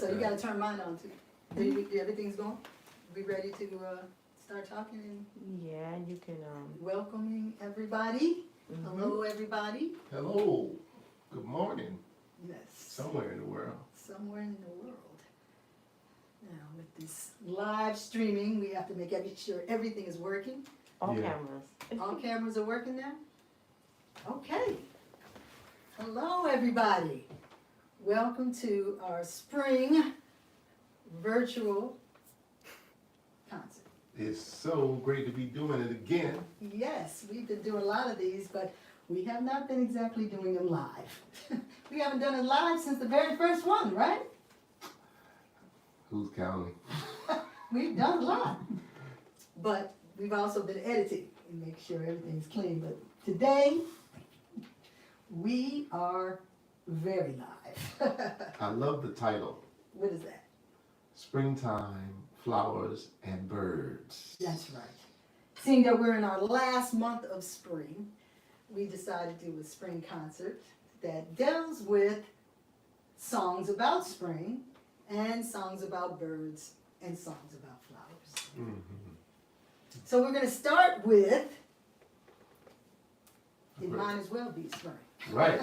So you gotta turn mine on too. Everything's going? We ready to start talking and Yeah, you can. welcoming everybody? Hello, everybody. Hello. Good morning. Yes. Somewhere in the world. Somewhere in the world. Now with this live streaming, we have to make sure everything is working. All Yeah. cameras. All cameras are working now? Okay. Hello, everybody. Welcome to our spring virtual concert. It's so great to be doing it again. Yes, we've been doing a lot of these, but we have not been exactly doing them live. We haven't done it live since the very first one, right? Who's counting? We've done a lot. But we've also been editing and make sure everything's clean. But today, we are very live. I love the title. What is that? Springtime, Flowers, and Birds. That's right. Seeing that we're in our last month of spring, we decided to do a spring concert that deals with songs about spring and songs about birds and songs about flowers. Mm-hmm. So we're going to start with, it Great. might as well be spring. Right.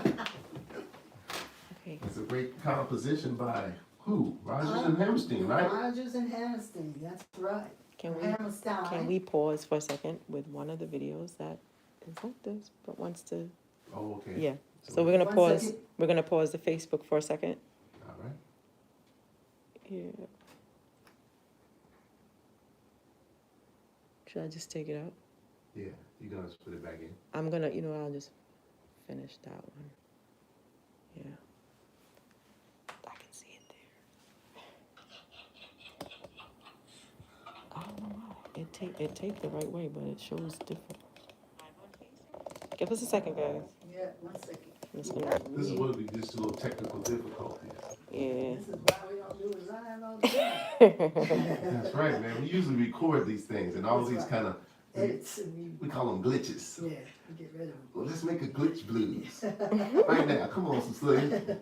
Okay. It's a great composition by who? Rogers and Hammerstein, right? Rogers and Hammerstein, that's right. Hammerstein. Can we pause for a second with one of the videos that is like this, but wants to? Oh, okay. Yeah. So we're gonna One pause. second. We're gonna pause the Facebook for a second. All right. Yeah. Should I just take it out? Yeah, you're going to put it back in. I'm gonna. I'll just finish that one. Yeah. I can see it there. I don't know why. It taped the right way, but it shows different. Give us a second, guys. Yeah, 1 second. I'm just gonna, This is what we just a little technical difficulties. yeah. This is why we don't do it live all the time. That's right, man. We usually record these things and all That's these right. kind of, Edits and we call them glitches. we get rid of them. Well, let's make a glitch blues. Right now, come on, Cecilia.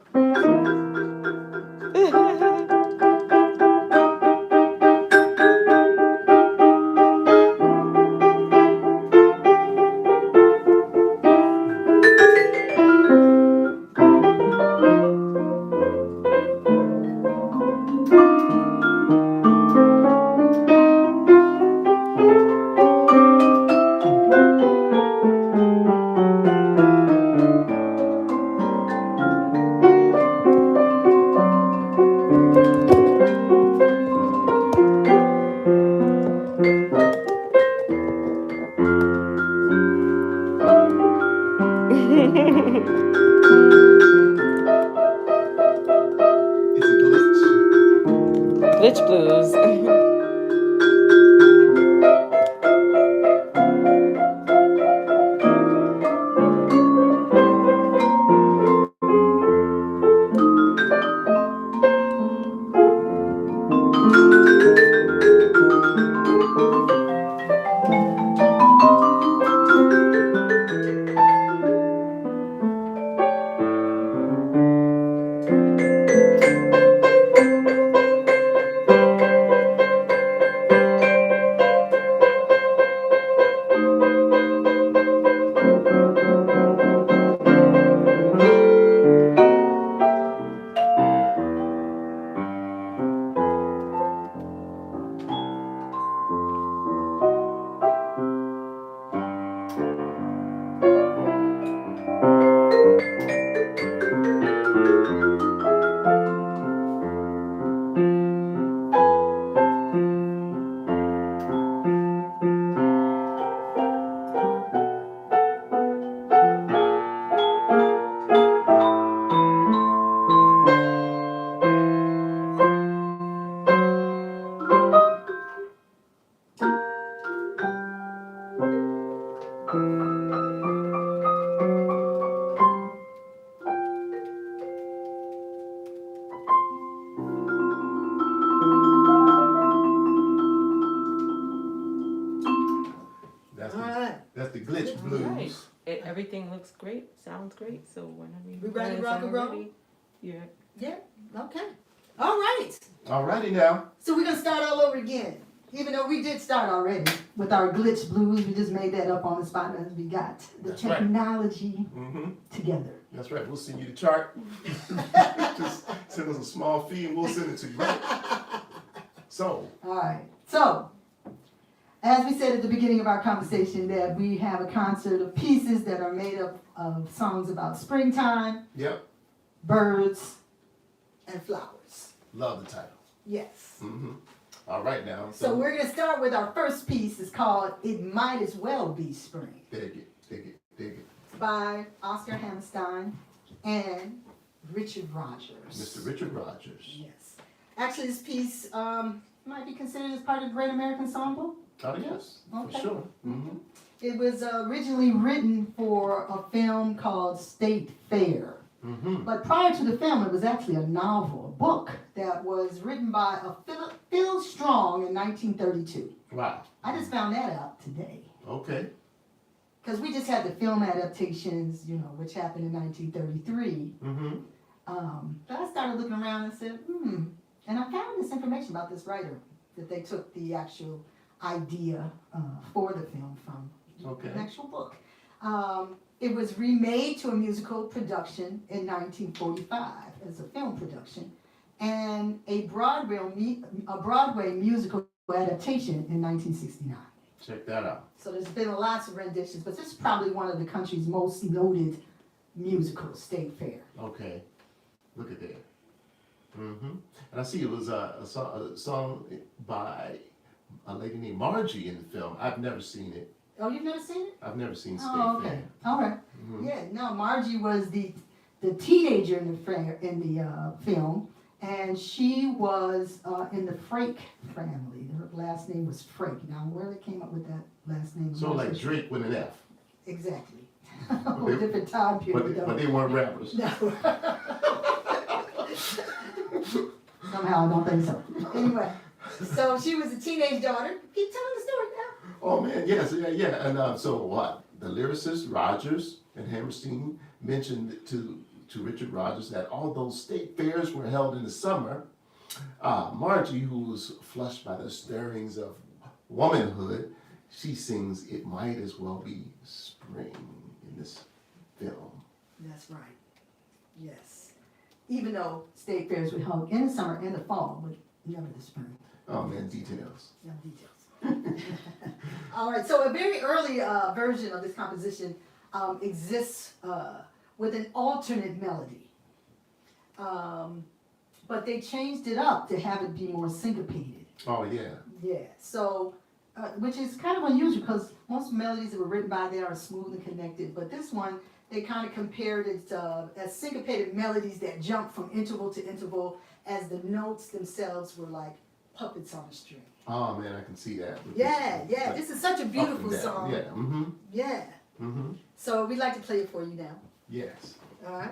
It's a glitch. Glitch blues. That's the glitch blues. Right. Everything looks great, sounds great. So when are we? We ready to rock and roll? Ready? Yeah. Yeah, okay. All right. Alrighty now. So we're gonna start all over again. Even though we did start already with our glitch blues, we just made that up on the spot as we got the That's right. technology Mm-hmm. together. That's right. We'll send you the chart. Just send us a small fee and we'll send it to you. Right? So, All right. So, as we said at the beginning of our conversation, that we have a concert of pieces that are made up of songs about springtime, yep. birds, and flowers. Love the title. Yes. Mm-hmm. All right now. So we're going to start with our first piece. It's called It Might As Well Be Spring Dig it, dig it, dig it. by Oscar Hammerstein and Richard Rogers. Mr. Richard Rogers. Yes. Actually, this piece might be considered as part of the Great American Songbook. Oh, yes. Okay. For sure. Mm-hmm. It was originally written for a film called State Fair. Mm-hmm. But prior to the film, it was actually a novel, a book that was written by Phil Strong in 1932. Wow. I just found that out today. Okay. Because we just had the film adaptations, which happened in 1933. Mm-hmm. But I started looking around and said, And I found this information about this writer, that they took the actual idea for the film from an actual book. It was remade to a musical production in 1945 as a film production, and a Broadway musical adaptation in 1969. Check that out. So there's been lots of renditions, but this is probably one of the country's most noted musicals, State Fair. Okay. Look at that. Mm-hmm. And I see it was a song by a lady named Margie in the film. I've never seen it. Oh, you've never seen it? I've never seen State Oh, okay. Fair. All right. Mm-hmm. Yeah, no, Margie was the teenager in the film, and she was in the Frake family. Her last name was Frake. Now, where they came up with that last name? So like Drake with an F. Exactly. Different time period, but they weren't rappers. No. Somehow, I don't think so. Anyway, so she was a teenage daughter. Keep telling the story now. Oh man, yes, yeah. And so what? The lyricist Rogers and Hammerstein mentioned to Richard Rogers that although state fairs were held in the summer, Margie, who was flushed by the stirrings of womanhood, she sings "It Might As Well Be Spring" in this film. That's right. Yes. Even though state fairs were held in the summer and the fall, but never the spring. Oh man, details. No details. All right, so a very early version of this composition exists with an alternate melody. But they changed it up to have it be more syncopated. Oh yeah. Yeah, so, which is kind of unusual because most melodies that were written by there are smooth and connected, but this one, they kind of compared it as syncopated melodies that jump from interval to interval as the notes themselves were like puppets on a string. Oh man, I can see that. Yeah, this is such a beautiful song. Yeah. Mm-hmm. Yeah. Mm-hmm. So we'd like to play it for you now. Yes. All right.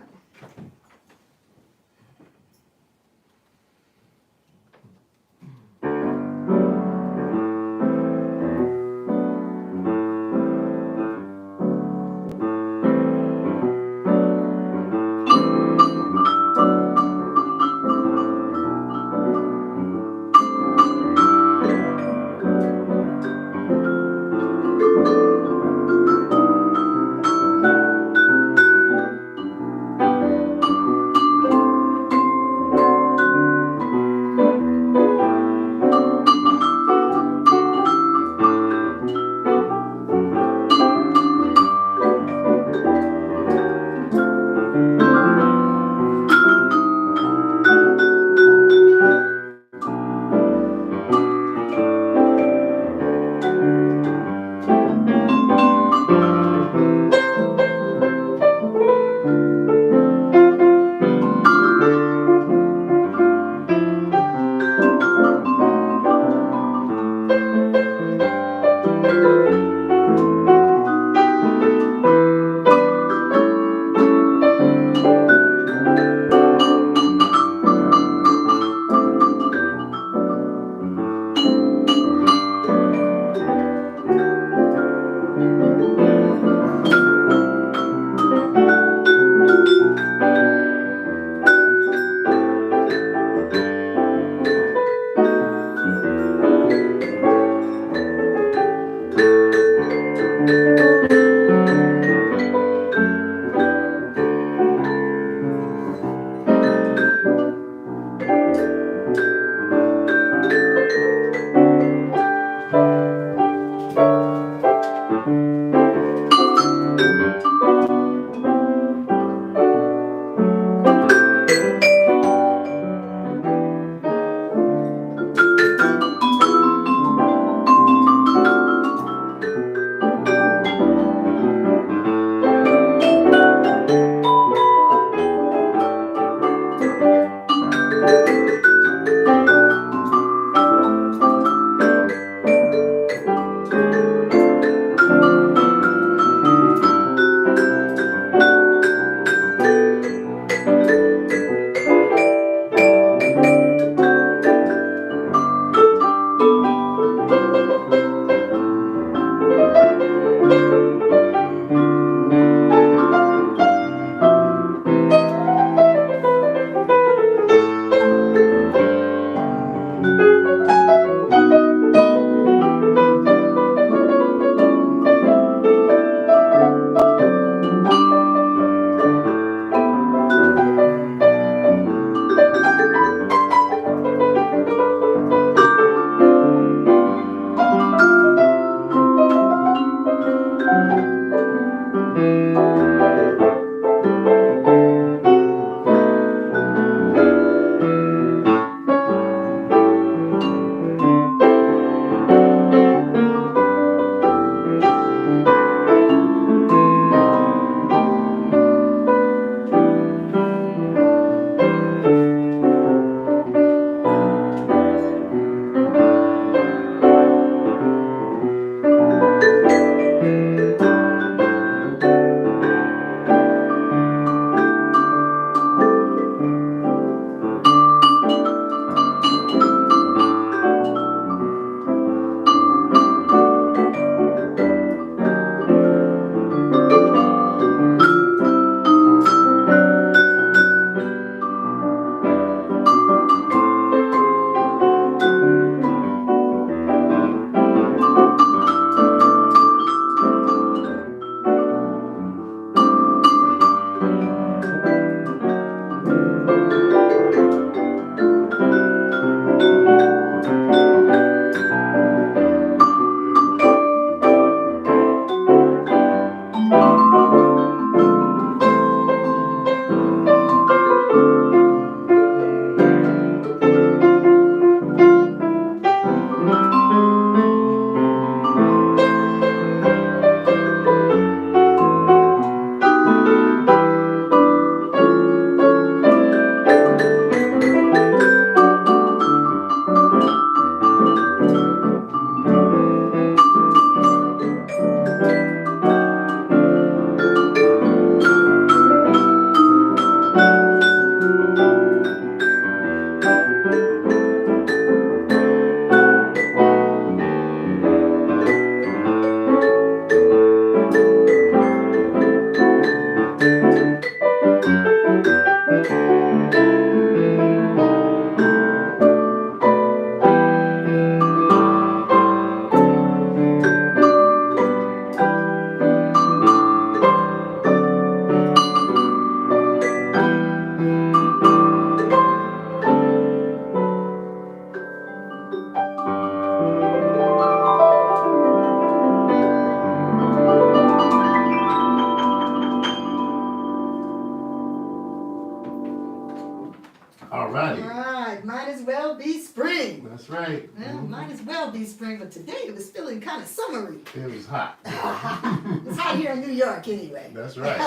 All righty. Alright, might as well be spring. That's right. Well, might as well be spring, but today it was feeling kind of summery. It was hot. It's hot here in New York anyway. That's right.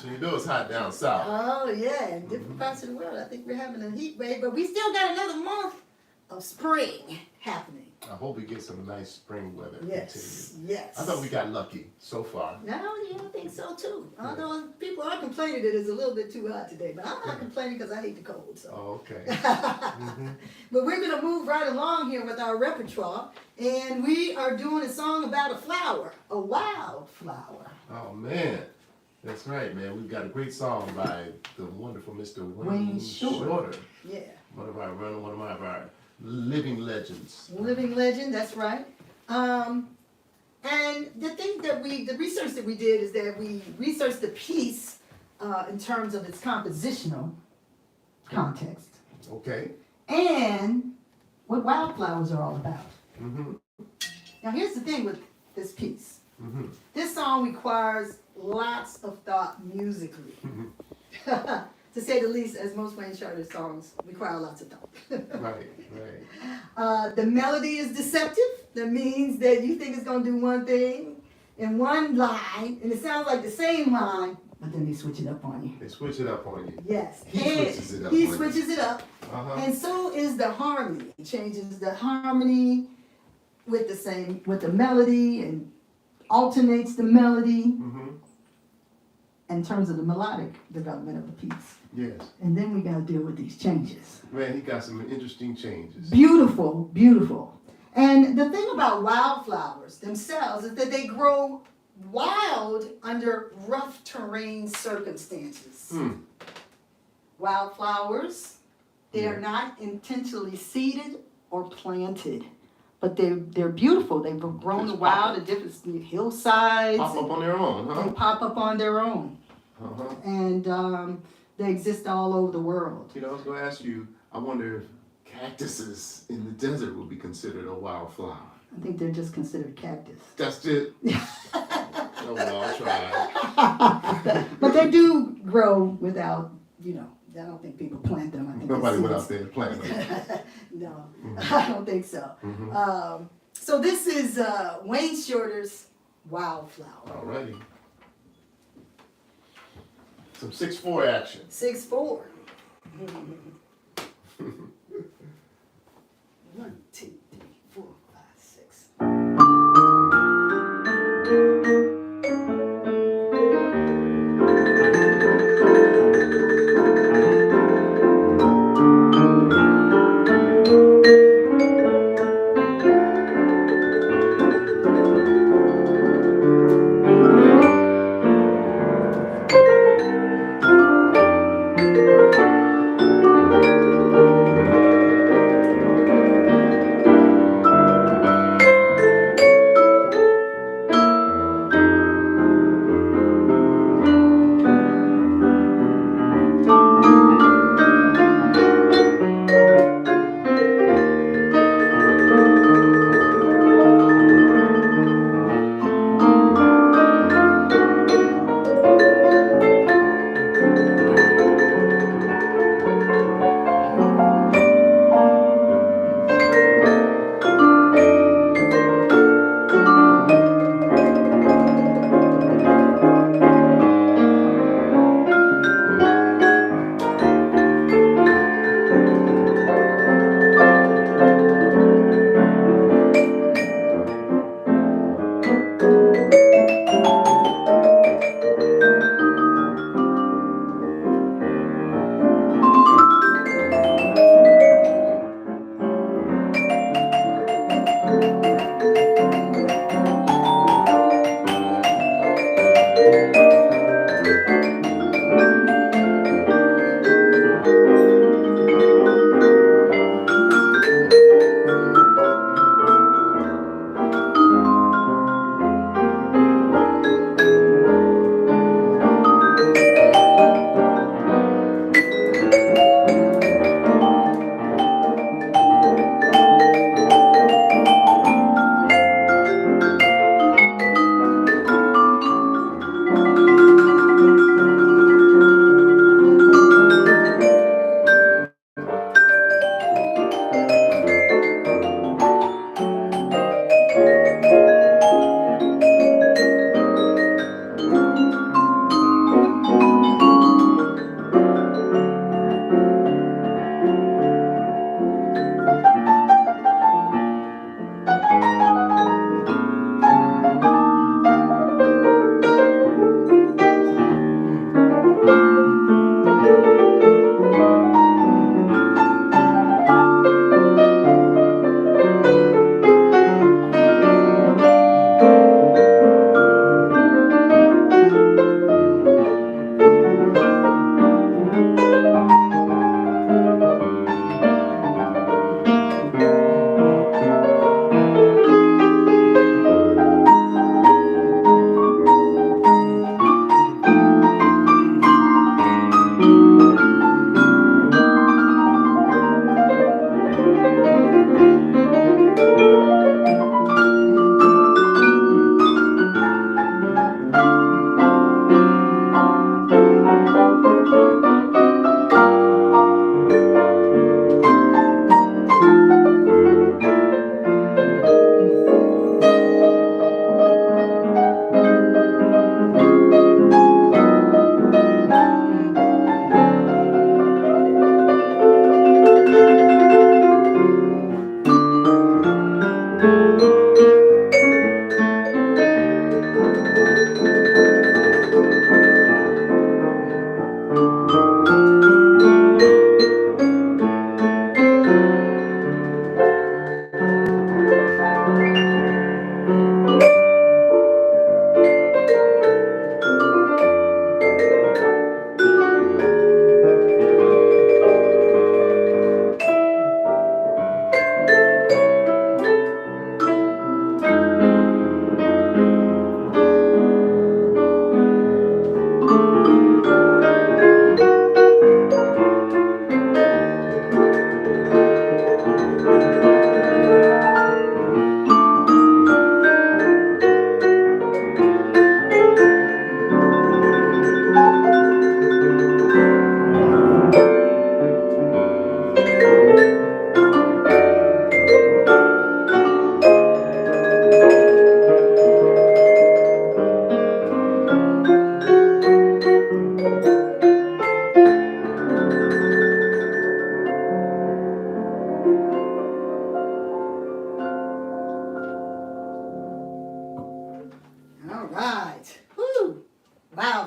So you know it's hot down south. Oh yeah, in different parts of the world. I think we're having a heat wave, but we still got another month of spring happening. I hope we get some nice spring weather. Yes, Continue. yes. I thought we got lucky so far. No, yeah, I think so too. Although people are complaining that it's a little bit too hot today, but I'm not complaining because I hate the cold. So. Oh, okay. But we're gonna move right along here with our repertoire, and we are doing a song about a flower, a wildflower. Oh man, that's right, man. We've got a great song by the wonderful Mr. Wayne Shorter. Yeah. One of our living legends. Living legend, that's right. And the research that we did is that we researched the piece in terms of its compositional context Okay. and what wildflowers are all about. Mm-hmm. Now here's the thing with this piece. Mm-hmm. This song requires lots of thought musically. To say the least, as most Wayne Shorter songs require lots of thought. Right, right. The melody is deceptive. That means that you think it's going to do one thing in one line, and it sounds like the same line, but then they switch it up on you. They switch it up on you. Yes. He switches it up. He on switches it up. You. Uh-huh. And so is the harmony. It changes the harmony with the melody and alternates the melody Mm-hmm. in terms of the melodic development of the piece. Yes. And then we got to deal with these changes. Man, he got some interesting changes. Beautiful, beautiful. And the thing about wildflowers themselves is that they grow wild under rough terrain circumstances. Hmm. Wildflowers, they are not intentionally seeded or planted, but they're beautiful. They've grown Just wild at different hillsides. Pop up on their own, huh? They pop up on their own. Uh-huh. And they exist all over the world. You know, I was going to ask you, I wonder if cactuses in the desert would be considered a wildflower. I think they're just considered cactus. That's it. Oh, well, I'll try. But they do grow without, I don't think people plant them. I think Nobody it's went out seeds. there and planted them. No, I don't think so. Mhm. So this is Wayne Shorter's Wildflower. Alrighty. Some 6/4 action. 6/4. 1, 2, 3, 4, 5, 6.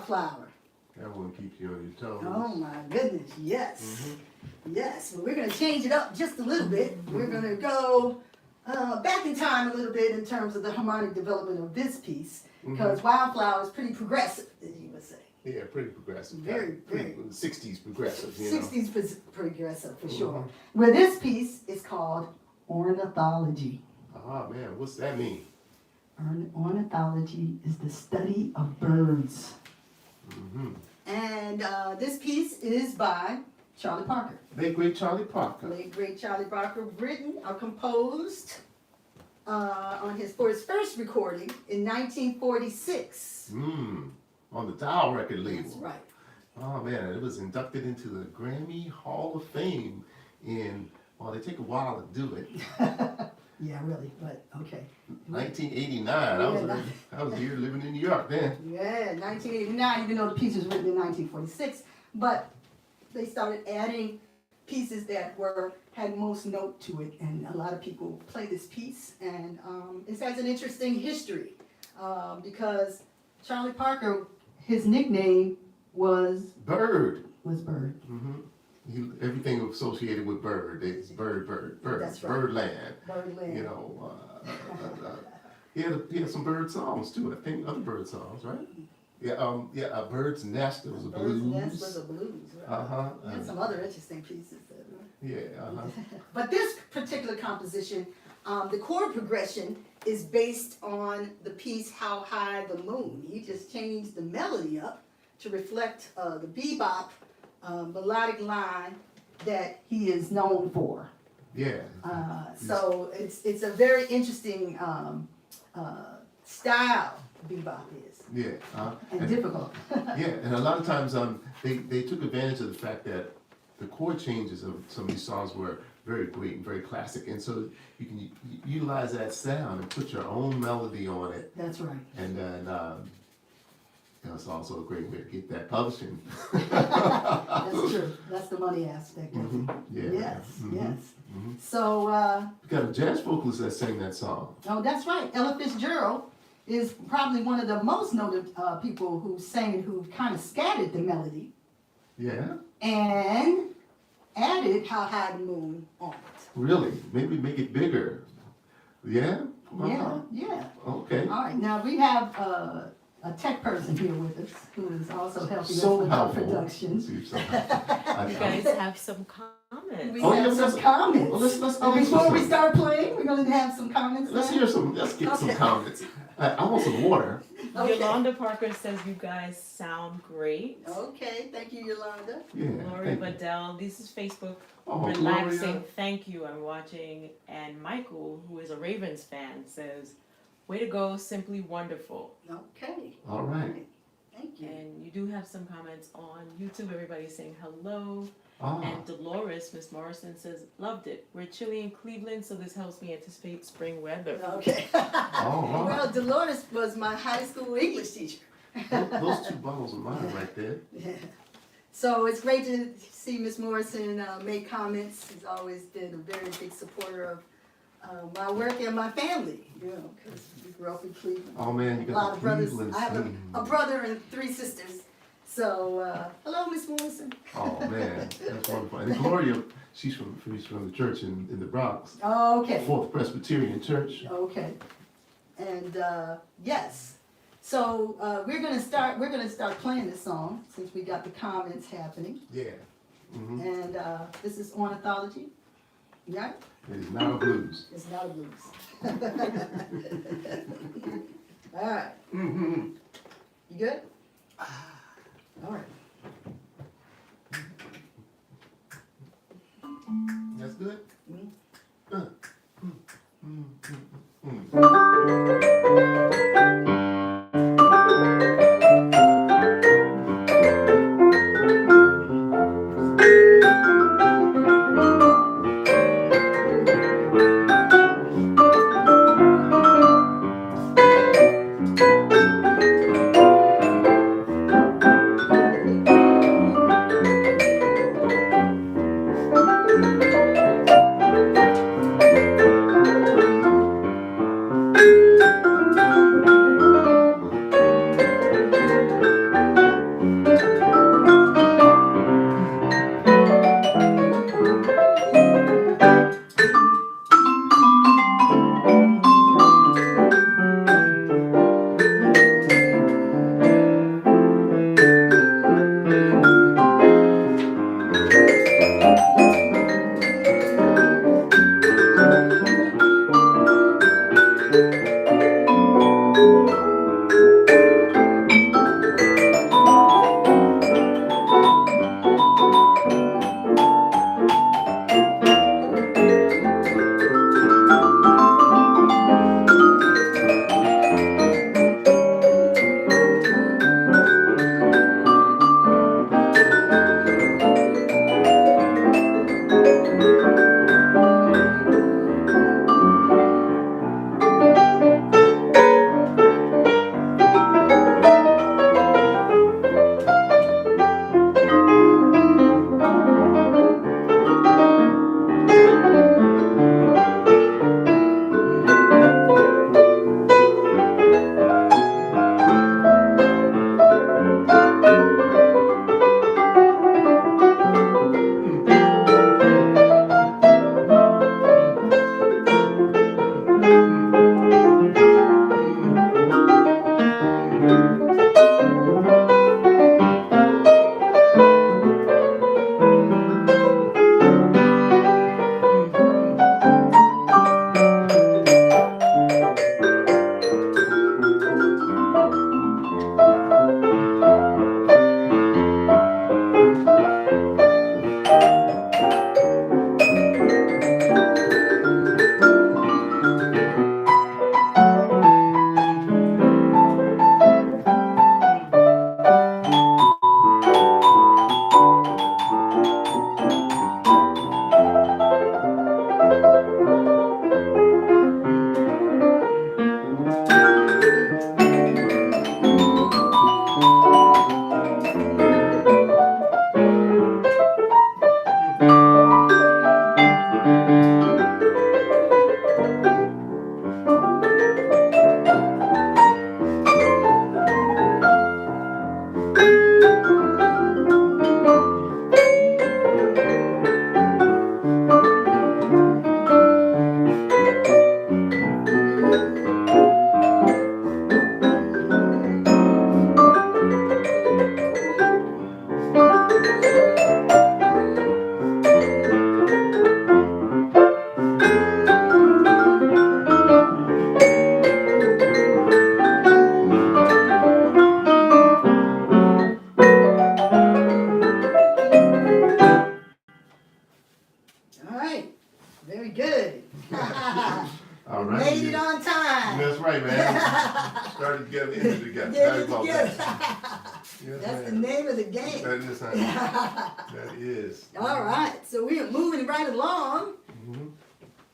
Wildflower. That one keeps you on your toes. Oh my goodness, yes. Yes, but we're gonna change it up just a little bit. We're gonna go back in time a little bit in terms of the harmonic development of this piece, because Wildflower is pretty progressive, as you would say. Yeah, pretty progressive. Very, very. 60s progressive, you know. 60s progressive, for sure. Where this piece is called Ornithology. Ah, man, what's that mean? Ornithology is the study of birds. And this piece is by Charlie Parker. Late great Charlie Parker. Late great Charlie Parker, written or composed for his first recording in 1946. On the Dial record label. That's right. Oh man, it was inducted into the Grammy Hall of Fame in, well, they take a while to do it. Yeah, really, but okay. 1989. I was here living in New York then. Yeah, 1989, even though the piece was written in 1946, but they started adding pieces that had most note to it, and a lot of people play this piece, and it has an interesting history because Charlie Parker, his nickname was Bird. Bird. Everything associated with bird. It's bird. That's right. Birdland. Birdland. You know, he had some bird songs too. I think other bird songs, right? Yeah, A Bird's Nest. It was a blues. Bird's Nest was a blues. Right? And some other interesting pieces. But this particular composition, the chord progression is based on the piece How High the Moon. He just changed the melody up to reflect the bebop melodic line that he is known for. Yeah. So it's a very interesting style bebop is. Yeah. And difficult. Yeah, and a lot of times they took advantage of the fact that the chord changes of some of these songs were very great and very classic, and so you can utilize that sound and put your own melody on it. That's right. And then it's also a great way to get that publishing. That's true. That's the money aspect of it. Yeah. Yes. So. We got a jazz vocalist that sang that song. Oh, that's right. Ella Fitzgerald is probably one of the most noted people who kind of scattered the melody. Yeah. And added How High the Moon on it. Really? Maybe make it bigger. Yeah? Yeah. Okay. All right. Now we have a tech person here with us who is also helping us So with our helpful. production. You guys have some comments. We have some comments. Well, let's Before we start playing, we're going to have some comments. Let's now. get some comments. I want some water. Okay. Yolanda Parker says you guys sound great. Okay, thank you, Yolanda. Yeah. Lori thank you. Badell, this is Facebook. Oh, Relaxing, Gloria. thank you, I'm watching. And Michael, who is a Ravens fan, says, way to go, simply wonderful. Okay. All right. Thank you. And you do have some comments on YouTube, everybody's saying hello. Ah. And Dolores, Miss Morrison says, loved it. We're chilly in Cleveland, so this helps me anticipate spring weather. Okay. All right. Well, Dolores was my high school English teacher. Those two bottles of mine right there. Yeah. So it's great to see Miss Morrison make comments. She's always been a very big supporter of my work and my family, because we grew up in Cleveland. Oh man, you A lot got of the brothers. Cleveland I have scene. a brother and 3 sisters. So, hello, Miss Morrison. Oh man, that's wonderful. And Gloria, she's from the church in the Bronx, Okay. Fourth Presbyterian Church. Okay. And yes. So we're gonna start playing this song since we got the comments happening. Yeah. Mm-hmm. And this is Ornithology. Yeah? It is not a blues. It's not a blues. All right. Mm-hmm. You good? All right. That's good. All right, very good. All We right. made it yeah. on time. That's right, man. Started together, ended together. Get How it about together. that? Yes, That's the ma'am. name of the game. That is, honey. That is. All right, so we are moving right along Mhm.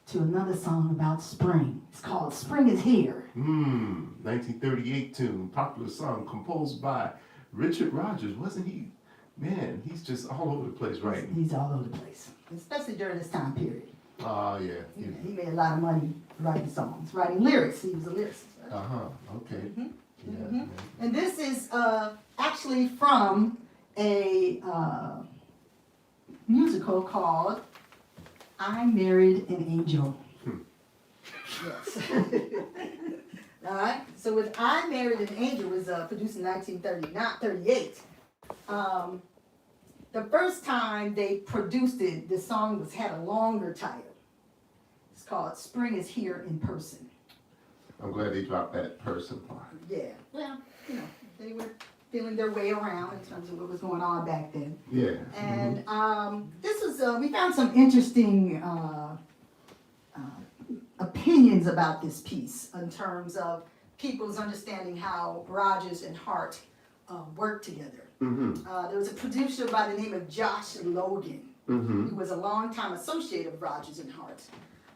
to another song about spring. It's called Spring is Here. 1938 tune, popular song composed by Richard Rodgers. Wasn't he? Man, he's just all over the place, right? He's all over the place, especially during this time period. Oh, yeah. He made a lot of money writing songs, writing lyrics. He was a lyricist. Right? Uh-huh, okay. Mhm, Yeah, mhm. man. And this is actually from a musical called I Married an Angel. Yes. All right. So with I Married an Angel was produced in 1938. The first time they produced it, the song had a longer title. It's called Spring is Here in Person. I'm glad they dropped that person part. Yeah. Well, you know, they were feeling their way around in terms of what was going on back then. Yeah. And this was, we found some interesting opinions about this piece in terms of people's understanding how Rodgers and Hart worked together. There was a producer by the name of Josh Logan, who was a longtime associate of Rodgers and Hart,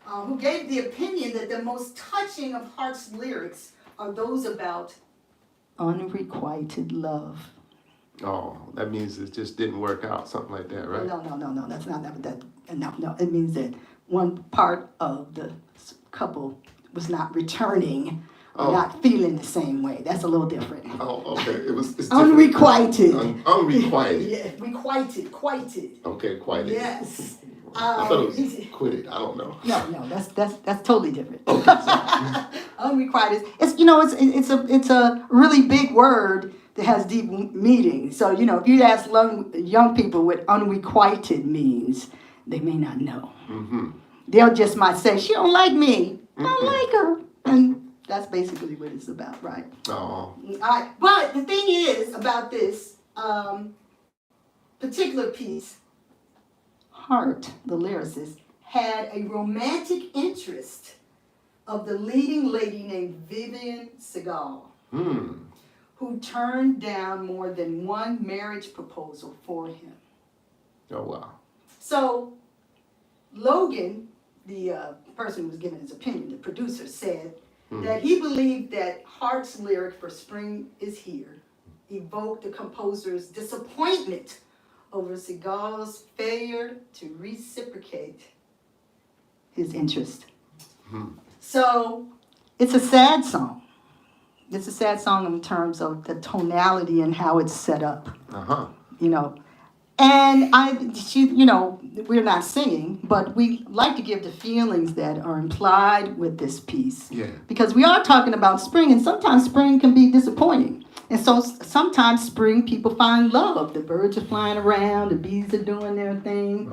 who gave the opinion that the most touching of Hart's lyrics are those about unrequited love. Oh, that means it just didn't work out, something like that, right? No, that's not that. No, it means that one part of the couple was not returning, or not feeling the same way. That's a little different. Oh, okay. It's different. Unrequited. Unrequited. Yeah, requited. Okay, quieted. Yes. I thought it was quitted. I don't know. No, that's totally different. Unrequited. It's a really big word that has deep meaning. So if you ask young people what unrequited means, they may not know. They'll just might say, "She don't like me. I don't like her," and that's basically what it's about, right? Oh. All right. But the thing is about this particular piece, Hart, the lyricist, had a romantic interest of the leading lady named Vivian Segal, who turned down more than one marriage proposal for him. Oh, wow. So Logan, the person who was giving his opinion, the producer, said that he believed that Hart's lyric for Spring is Here evoked the composer's disappointment over Segal's failure to reciprocate his interest. So it's a sad song. It's a sad song in terms of the tonality and how it's set up. And we're not singing, but we like to give the feelings that are implied with this piece. Yeah. Because we are talking about spring, and sometimes spring can be disappointing. And so sometimes spring people find love. The birds are flying around, the bees are doing their thing.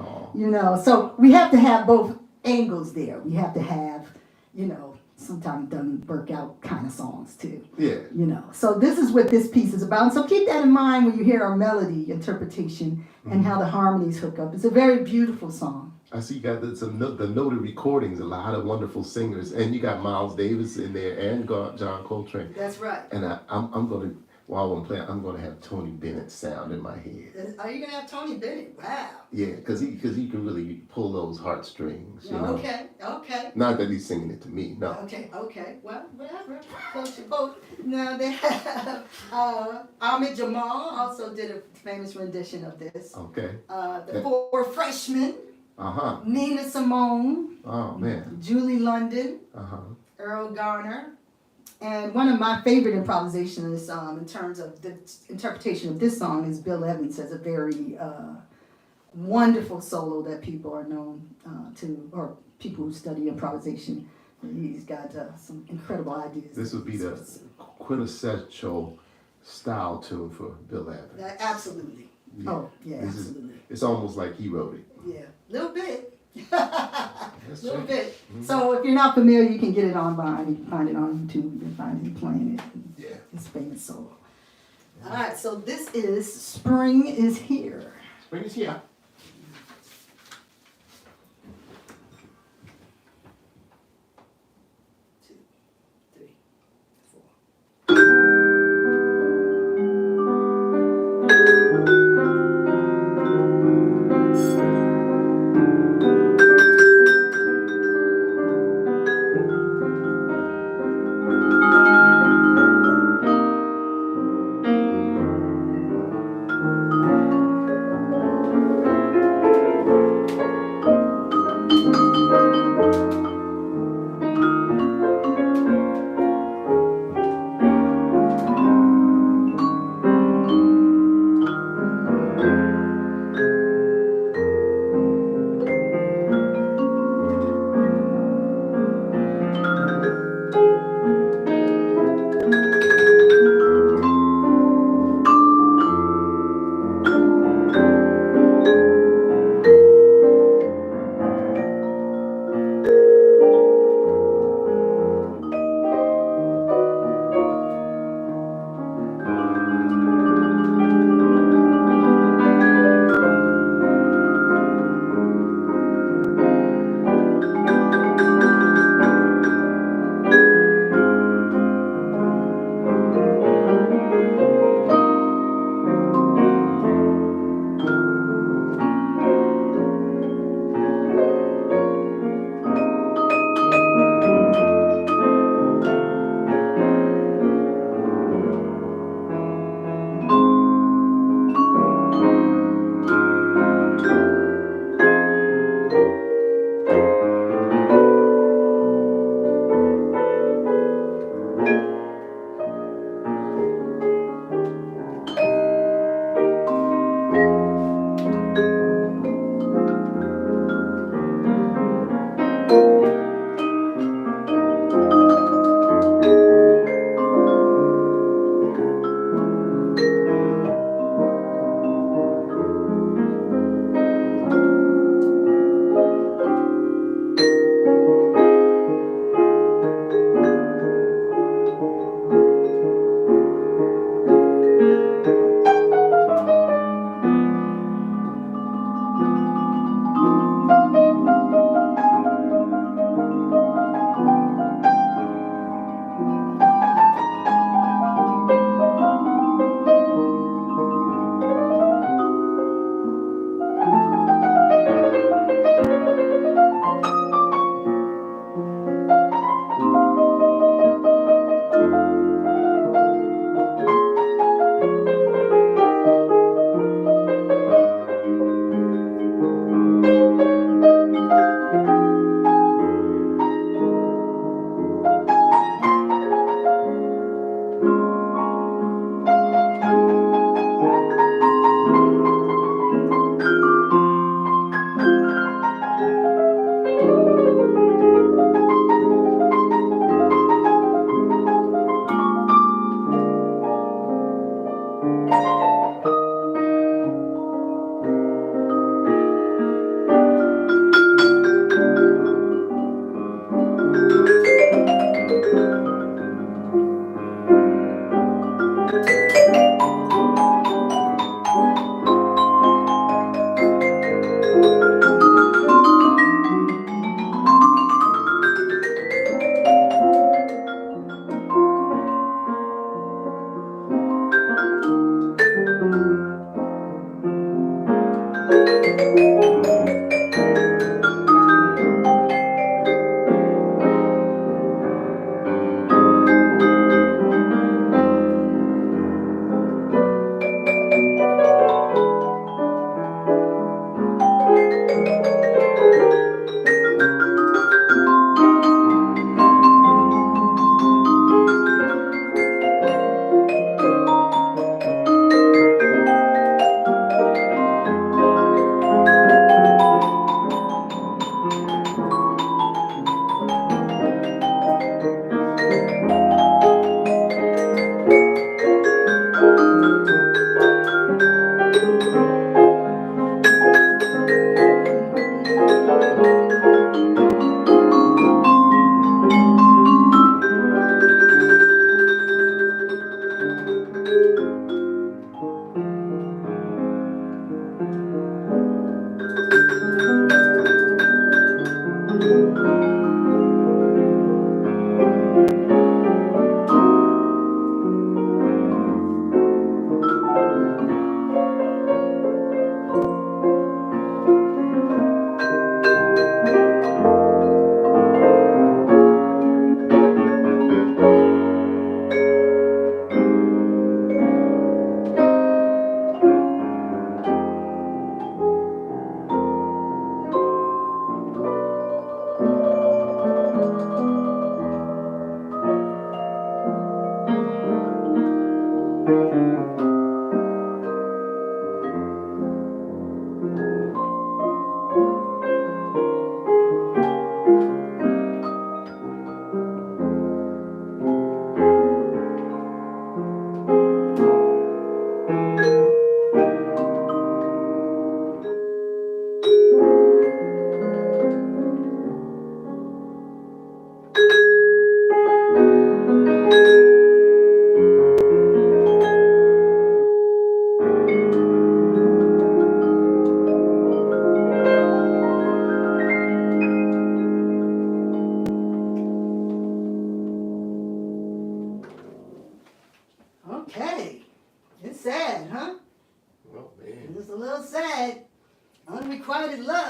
So we have to have both angles there. We have to have, sometimes doesn't work out kind of songs too. Yeah. So this is what this piece is about. So keep that in mind when you hear our melody interpretation and how the harmonies hook up. It's a very beautiful song. I see you got the noted recordings, a lot of wonderful singers, and you got Miles Davis in there and John Coltrane. That's right. And I'm gonna, while I'm playing, I'm gonna have Tony Bennett's sound in my head. Are you gonna have Tony Bennett? Wow. Yeah, because he can really pull those heartstrings. Okay. Not that he's singing it to me, no. Okay. Well, whatever. Close your boat. Now they have Ahmed Jamal also did a famous rendition of this. Okay. The Four Freshmen. Nina Simone. Oh man. Julie London. Earl Garner. And one of my favorite improvisations in terms of the interpretation of this song is Bill Evans has a very wonderful solo that people are known to, or people who study improvisation. He's got some incredible ideas. This would be the quintessential style tune for Bill Evans. Absolutely. Yeah. Oh, yeah, absolutely. It's almost like he wrote it. Yeah, a little bit. That's little right. bit. So if you're not familiar, you can get it online. You can find it on YouTube and find him playing it. Yeah. His famous solo. All right, so this is Spring is Here. Spring is here.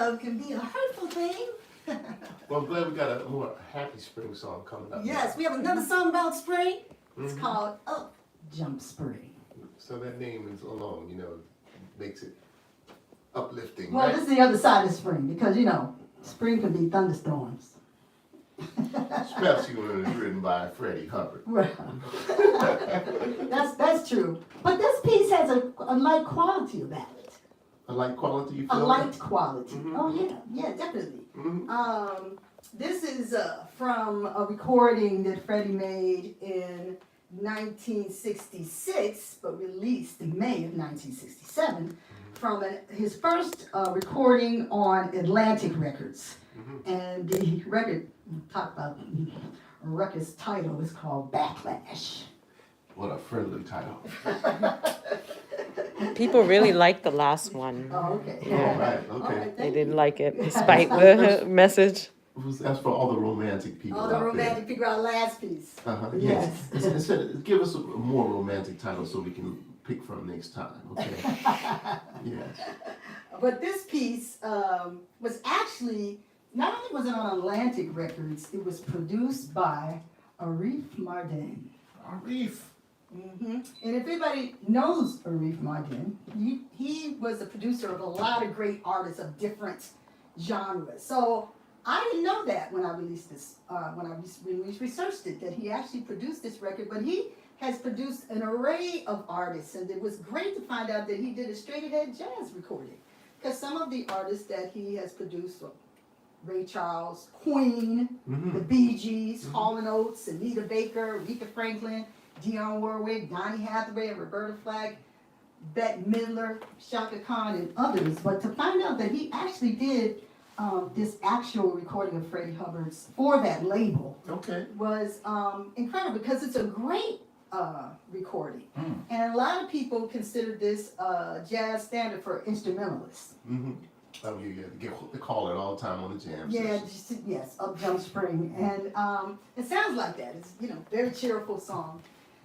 love can be a hurtful thing. Well, I'm glad we got a more happy spring song coming up. Yes, we have another song about spring. It's Mhm. called Up Jump Spring. So that name is alone, makes it uplifting, Well, right? this is the other side of spring because, spring can be thunderstorms. Especially when it's written by Freddie Hubbard. Well, that's true. But this piece has a light quality about it. A light quality, you A feel? light quality. Mhm. Oh, yeah, definitely. Mm-hmm. This is from a recording that Freddie made in 1966, but released in May of 1967, from his first recording on Atlantic Records. And the record, talk about record's title is called Backlash. What a friendly title. People really liked the last one. Oh, okay. Yeah. All right, All okay. right, They thank didn't you. like it, despite the message. That's for all the romantic people All the out romantic people, our last piece. there. Uh-huh, Yes. yes. Instead, give us a more romantic title so we can pick from next time, okay? Yes. But this piece was actually, not only was it on Atlantic Records, it was produced by Arif Mardin. Arif. And if anybody knows Arif Mardin, he was a producer of a lot of great artists of different genres. So I didn't know that when I released this, when we researched it, that he actually produced this record, but he has produced an array of artists, and it was great to find out that he did a straight ahead jazz recording. Because some of the artists that he has produced, Ray Charles, Queen, the Bee Gees, Hall & Oates, Anita Baker, Aretha Franklin, Dionne Warwick, Donny Hathaway, Roberta Flack, Bette Midler, Shaka Khan, and others. But to find out that he actually did this actual recording of Freddie Hubbard's for that label Okay. was incredible because it's a great recording. And a lot of people consider this jazz standard for instrumentalists. Mm-hmm. Oh, yeah. They call it all the time on the jam Yeah, sessions. yes, Up Jump Spring. And it sounds like that. It's, very cheerful song.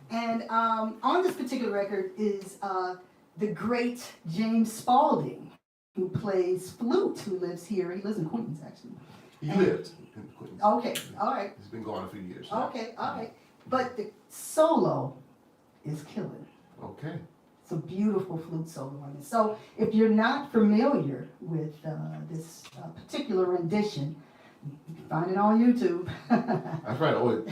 And on this particular record is the great James Spalding, who plays flute, who lives here. He lives in Queens, actually. He lived in Queens. Okay, all right. He's been gone a few years now. Okay, all right. But the solo is killing. Okay. It's a beautiful flute solo on it. So if you're not familiar with this particular rendition, you can find it on YouTube. That's right. Oh,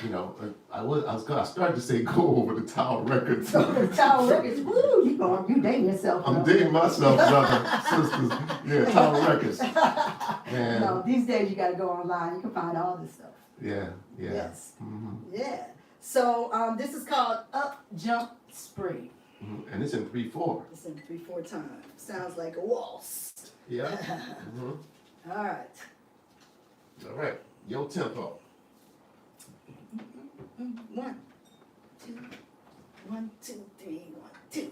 I started to say go over the Tower Records. So the Tower Records, woo, you dating yourself. I'm dating myself, brothers, sisters. Yeah, Tower Records. Man. No, these days you got to go online. You can find all this stuff. Yeah. Yes. Mm-hmm. Yeah. So this is called Up Jump Spring. Mm-hmm. And it's in 3/4. It's in 3/4 time. Sounds like a waltz. Yeah. Mm-hmm. All right. All right. Yo tempo. 1, 2, 1, 2, 3, 1, 2.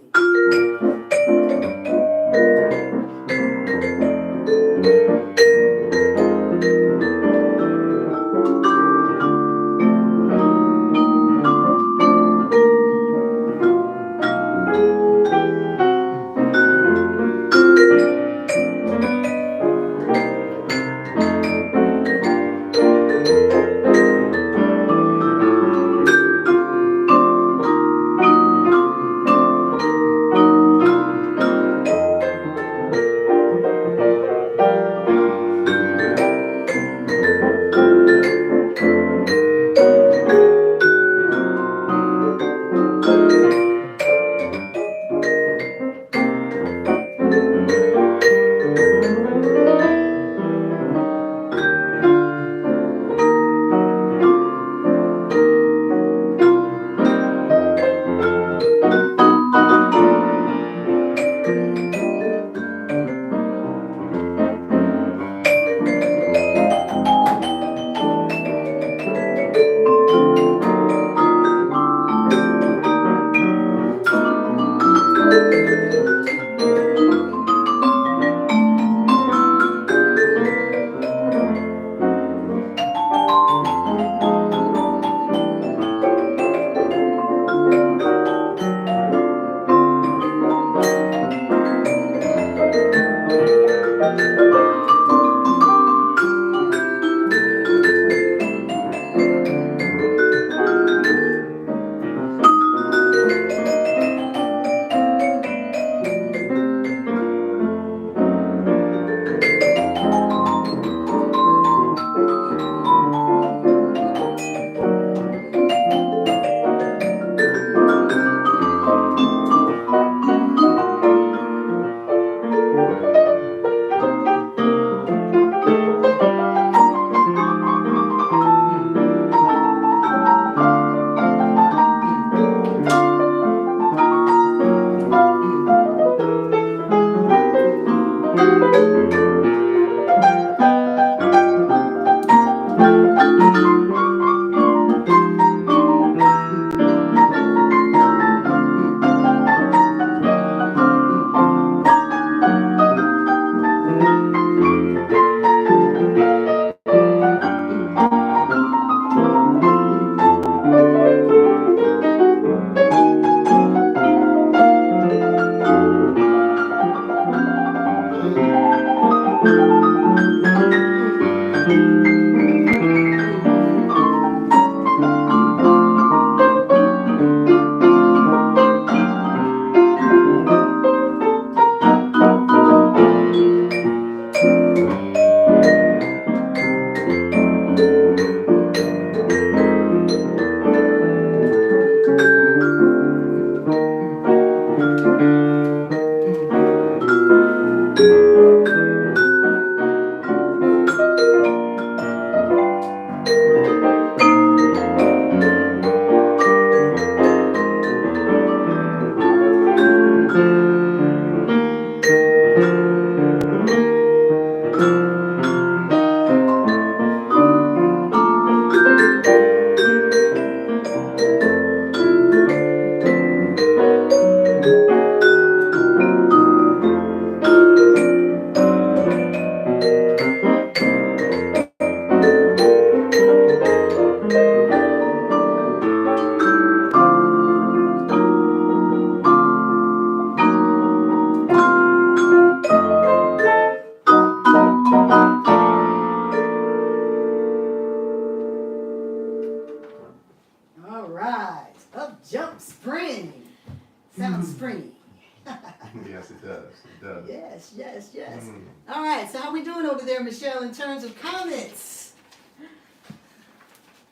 does. It does. Yes, yes, yes. Mm. All right, so how we doing over there, Michelle, in terms of comments?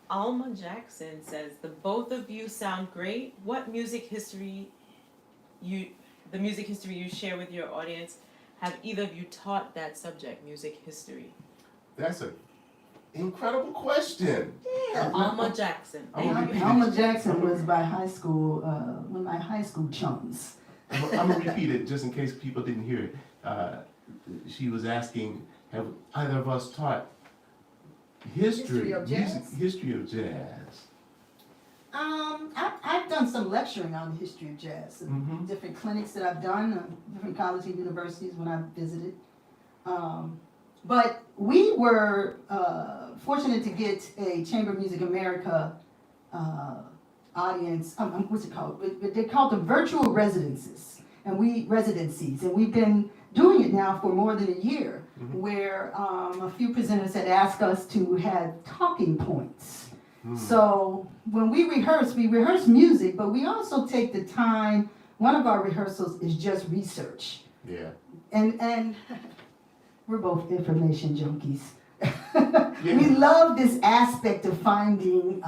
Alma Jackson says, the both of you sound great. What music history the music history you share with your audience, have either of you taught that subject, music history? That's an incredible question. Yeah. Alma Jackson. I'm gonna repeat it. Alma Jackson was my high school, one of my high school chums. I'm gonna repeat it just in case people didn't hear it. She was asking, have either of us taught History of jazz? history of jazz? I've done some lecturing on the history of jazz, Mhm. different clinics that I've done, different colleges and universities when I've visited. But we were fortunate to get a Chamber of Music America audience. What's it called? They're called the virtual residencies, and we've been doing it now for more than a year, Mhm. where a few presenters had asked us to have talking points. Mm. So when we rehearse music, but we also take the time. One of our rehearsals is just research, Yeah. and we're both information junkies. Yeah. We love this aspect of finding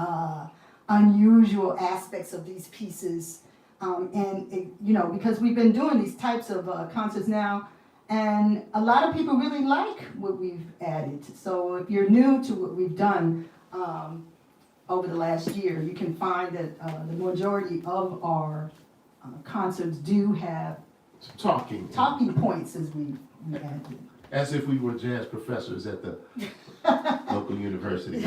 unusual aspects of these pieces, because we've been doing these types of concerts now, and a lot of people really like what we've added. So if you're new to what we've done over the last year, you can find that the majority of our concerts do have Talking. talking points as we added. As if we were jazz professors at the local university.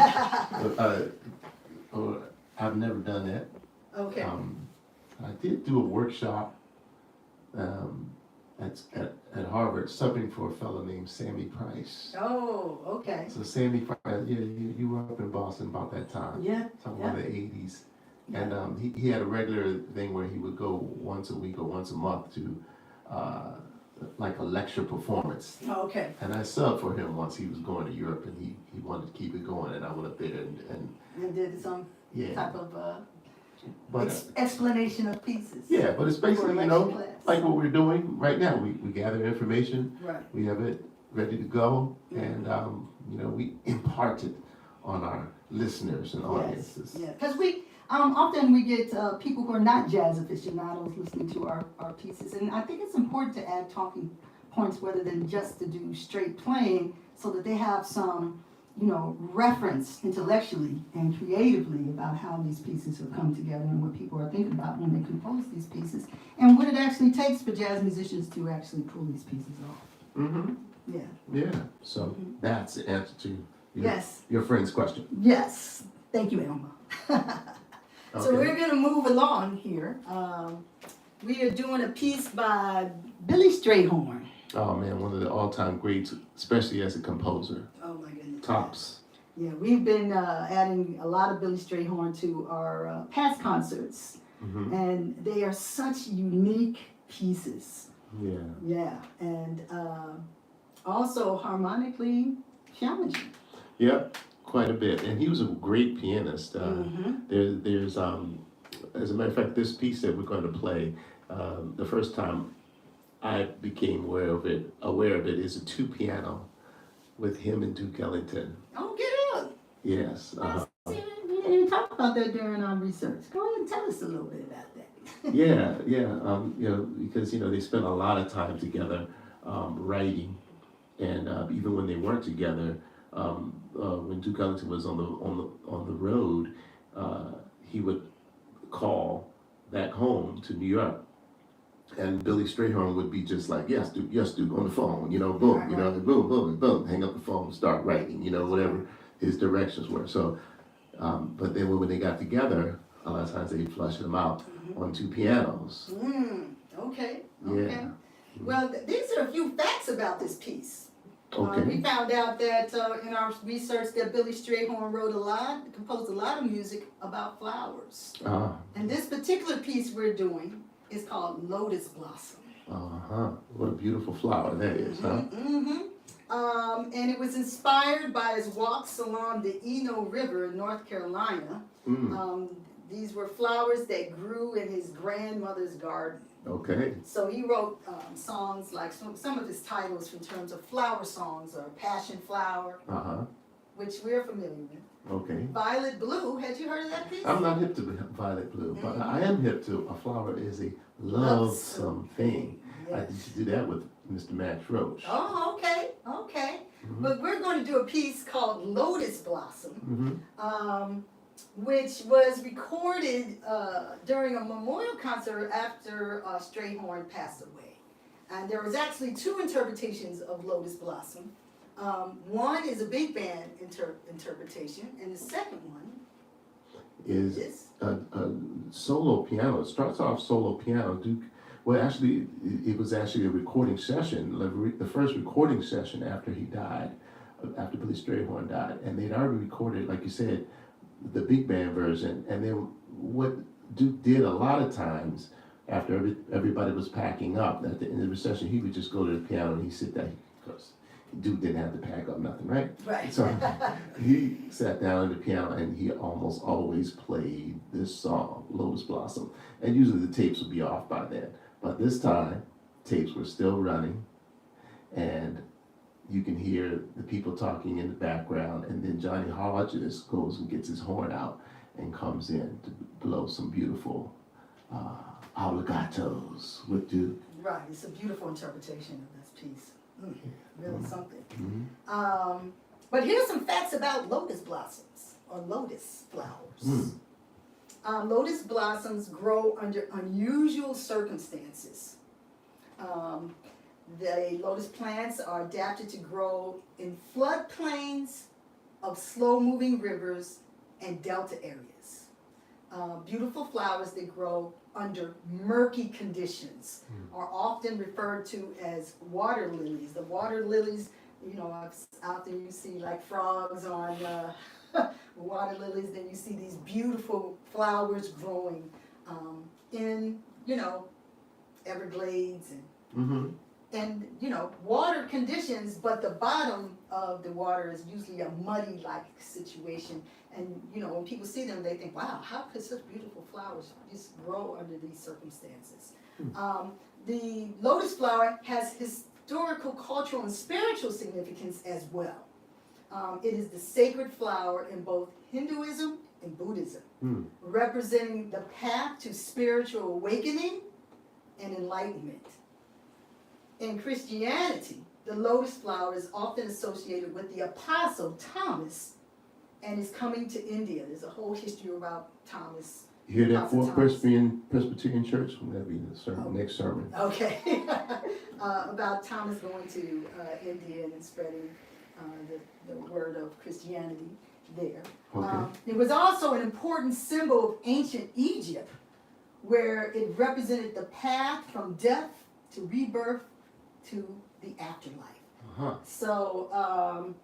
I've never done that. Okay. I did do a workshop at Harvard, subbing for a fellow named Sammy Price. Oh, okay. So Sammy Price, yeah, you were up in Boston about that time. Yeah. Talking Yeah. about the 80s. And he had a regular thing where he would go once a week or once a month to like a lecture performance. Oh, okay. And I subbed for him once. He was going to Europe and he wanted to keep it going, and I went up there and And did some yeah. type of But explanation of pieces. yeah, but it's For basically, a you know, lecture class. like what we're doing right now. We gather information, Right. we have it ready to go, Mm-hmm. and we impart it on our listeners and audiences. Yeah, because we often we get people who are not jazz aficionados listening to our pieces, and I think it's important to add talking points rather than just to do straight playing, so that they have some, reference intellectually and creatively about how these pieces have come together and what people are thinking about when they compose these pieces, and what it actually takes for jazz musicians to actually pull these pieces off. Mm-hmm. Yeah. Yeah. So that's the answer to Yes. your friend's question. Yes. Thank you, Elma. So Okay. we're going to move along here. We are doing a piece by Billy Strayhorn. Oh man, one of the all-time greats, especially as a composer. Oh my goodness. Tops. Yeah, we've been adding a lot of Billy Strayhorn to our past concerts, Mm-hmm. and they are such unique pieces. Yeah. Yeah, and also harmonically challenging. Yep, quite a bit. And he was a great pianist. Mhm. There's as a matter of fact, this piece that we're going to play, the first time I became aware of it is a 2-piano with him and Duke Ellington. Oh, get out! Yes. We didn't even talk about that during our research. Go ahead and tell us a little bit about that. Yeah. Because they spent a lot of time together writing, and even when they weren't together, when Duke Ellington was on the road, he would call back home to New York, and Billy Strayhorn would be just like, yes, Duke, on the phone, boom, Right. boom, boom, boom, hang up the phone, start writing, whatever his directions were. So, but then when they got together, a lot of times they flushed them out on 2 pianos. Okay. Yeah. Well, these are a few facts about this piece. Okay. We found out that in our research that Billy Strayhorn composed a lot of music about flowers. And this particular piece we're doing is called Lotus Blossom. What a beautiful flower that is, huh? And it was inspired by his walks along the Eno River in North Carolina. These were flowers that grew in his grandmother's garden. Okay. So he wrote songs like some of his titles in terms of flower songs are Passion Flower, which we're familiar with. Okay. Violet Blue, had you heard of that piece? I'm not hip to violet blue, but I am hip to a flower is a lovesome thing. I Yes. used to do that with Mr. Max Roach. Oh, okay, okay. But we're going to do a piece called Lotus Blossom, which was recorded during a memorial concert after Strayhorn passed away. And there was actually two interpretations of Lotus Blossom. One is a big band interpretation, and the second one Is a solo piano. It starts off solo piano. Well, actually, it was actually a recording session, the first recording session after he died, after Billy Strayhorn died. And they'd already recorded, like you said, the big band version. And then what Duke did a lot of times, after everybody was packing up, at the end of the session, he would just go to the piano and he'd sit there, because Duke didn't have to pack up nothing, right? Right. So he sat down at the piano and he almost always played this song, Lotus Blossom. And usually the tapes would be off by then. But this time, tapes were still running, and you can hear the people talking in the background, and then Johnny Hodges goes and gets his horn out and comes in to blow some beautiful obligatos with Duke. Right, it's a beautiful interpretation of this piece. Really something. Mm-hmm. But here's some facts about lotus blossoms, or lotus flowers. Lotus blossoms grow under unusual circumstances. The lotus plants are adapted to grow in floodplains of slow-moving rivers and delta areas. Beautiful flowers that grow under murky conditions are often referred to as water lilies. The water lilies, you know, out there you see like frogs on water lilies, then you see these beautiful flowers growing in, you know, Everglades and you know, water conditions, but the bottom of the water is usually a muddy-like situation. And you know, when people see them, they think, wow, how could such beautiful flowers just grow under these circumstances? The lotus flower has historical, cultural, and spiritual significance as well. It is the sacred flower in both Hinduism and Buddhism, representing the path to spiritual awakening and enlightenment. In Christianity, the lotus flower is often associated with the Apostle Thomas and is coming to India. There's a whole history about Thomas. You hear that Apostle Fourth Thomas. Presbyterian Church? That'll be the sermon, next sermon. Okay. About Thomas going to India and spreading the word of Christianity there. Okay. It was also an important symbol of ancient Egypt, where it represented the path from death to rebirth to the afterlife. So,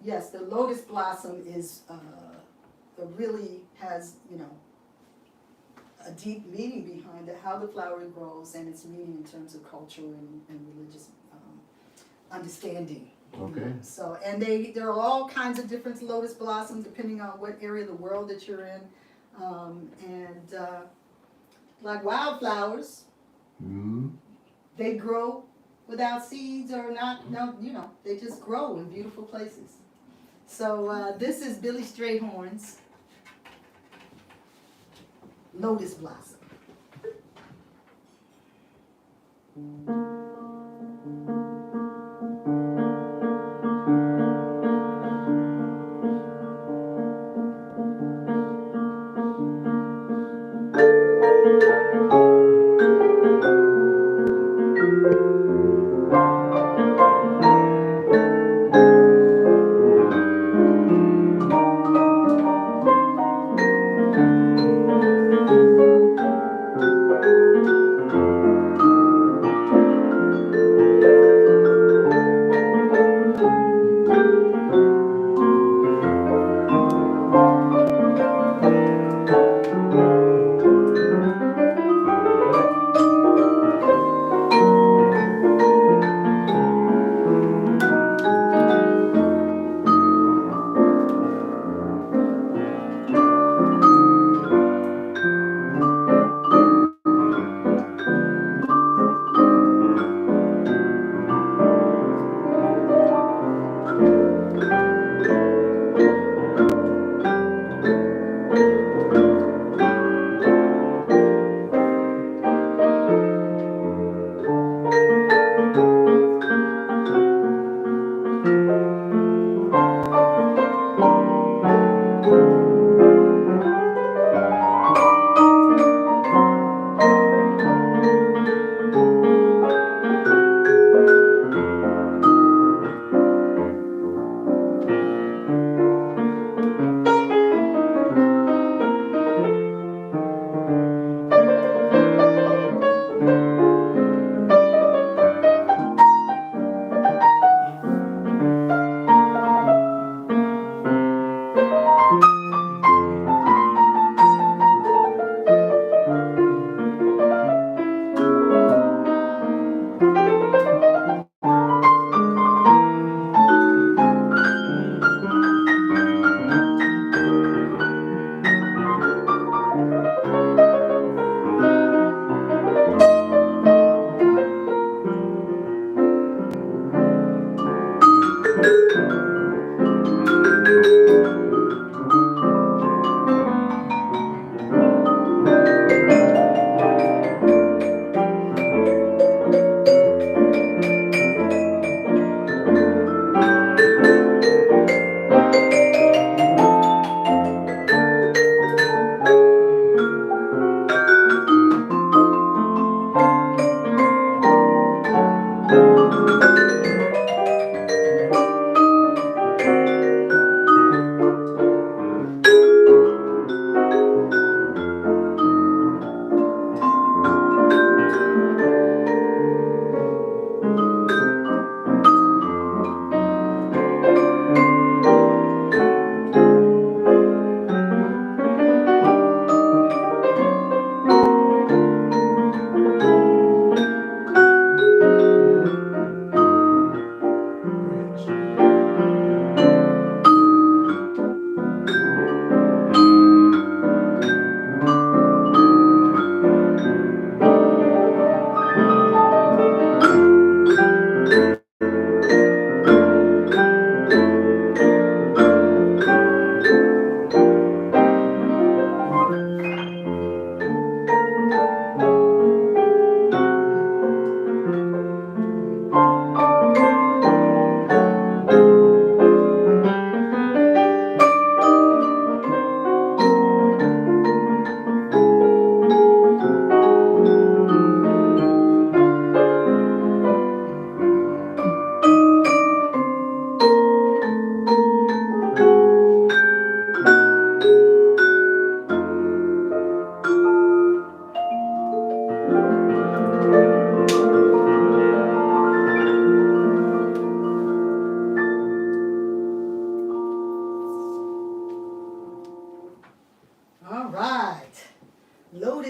yes, the lotus blossom is really has, you know, a deep meaning behind it, how the flower grows and its meaning in terms of culture and religious understanding. Okay. So, and there are all kinds of different lotus blossoms depending on what area of the world that you're in. Like wildflowers, they grow without seeds or not, no, you know, they just grow in beautiful places. So this is Billy Strayhorn's Lotus Blossom.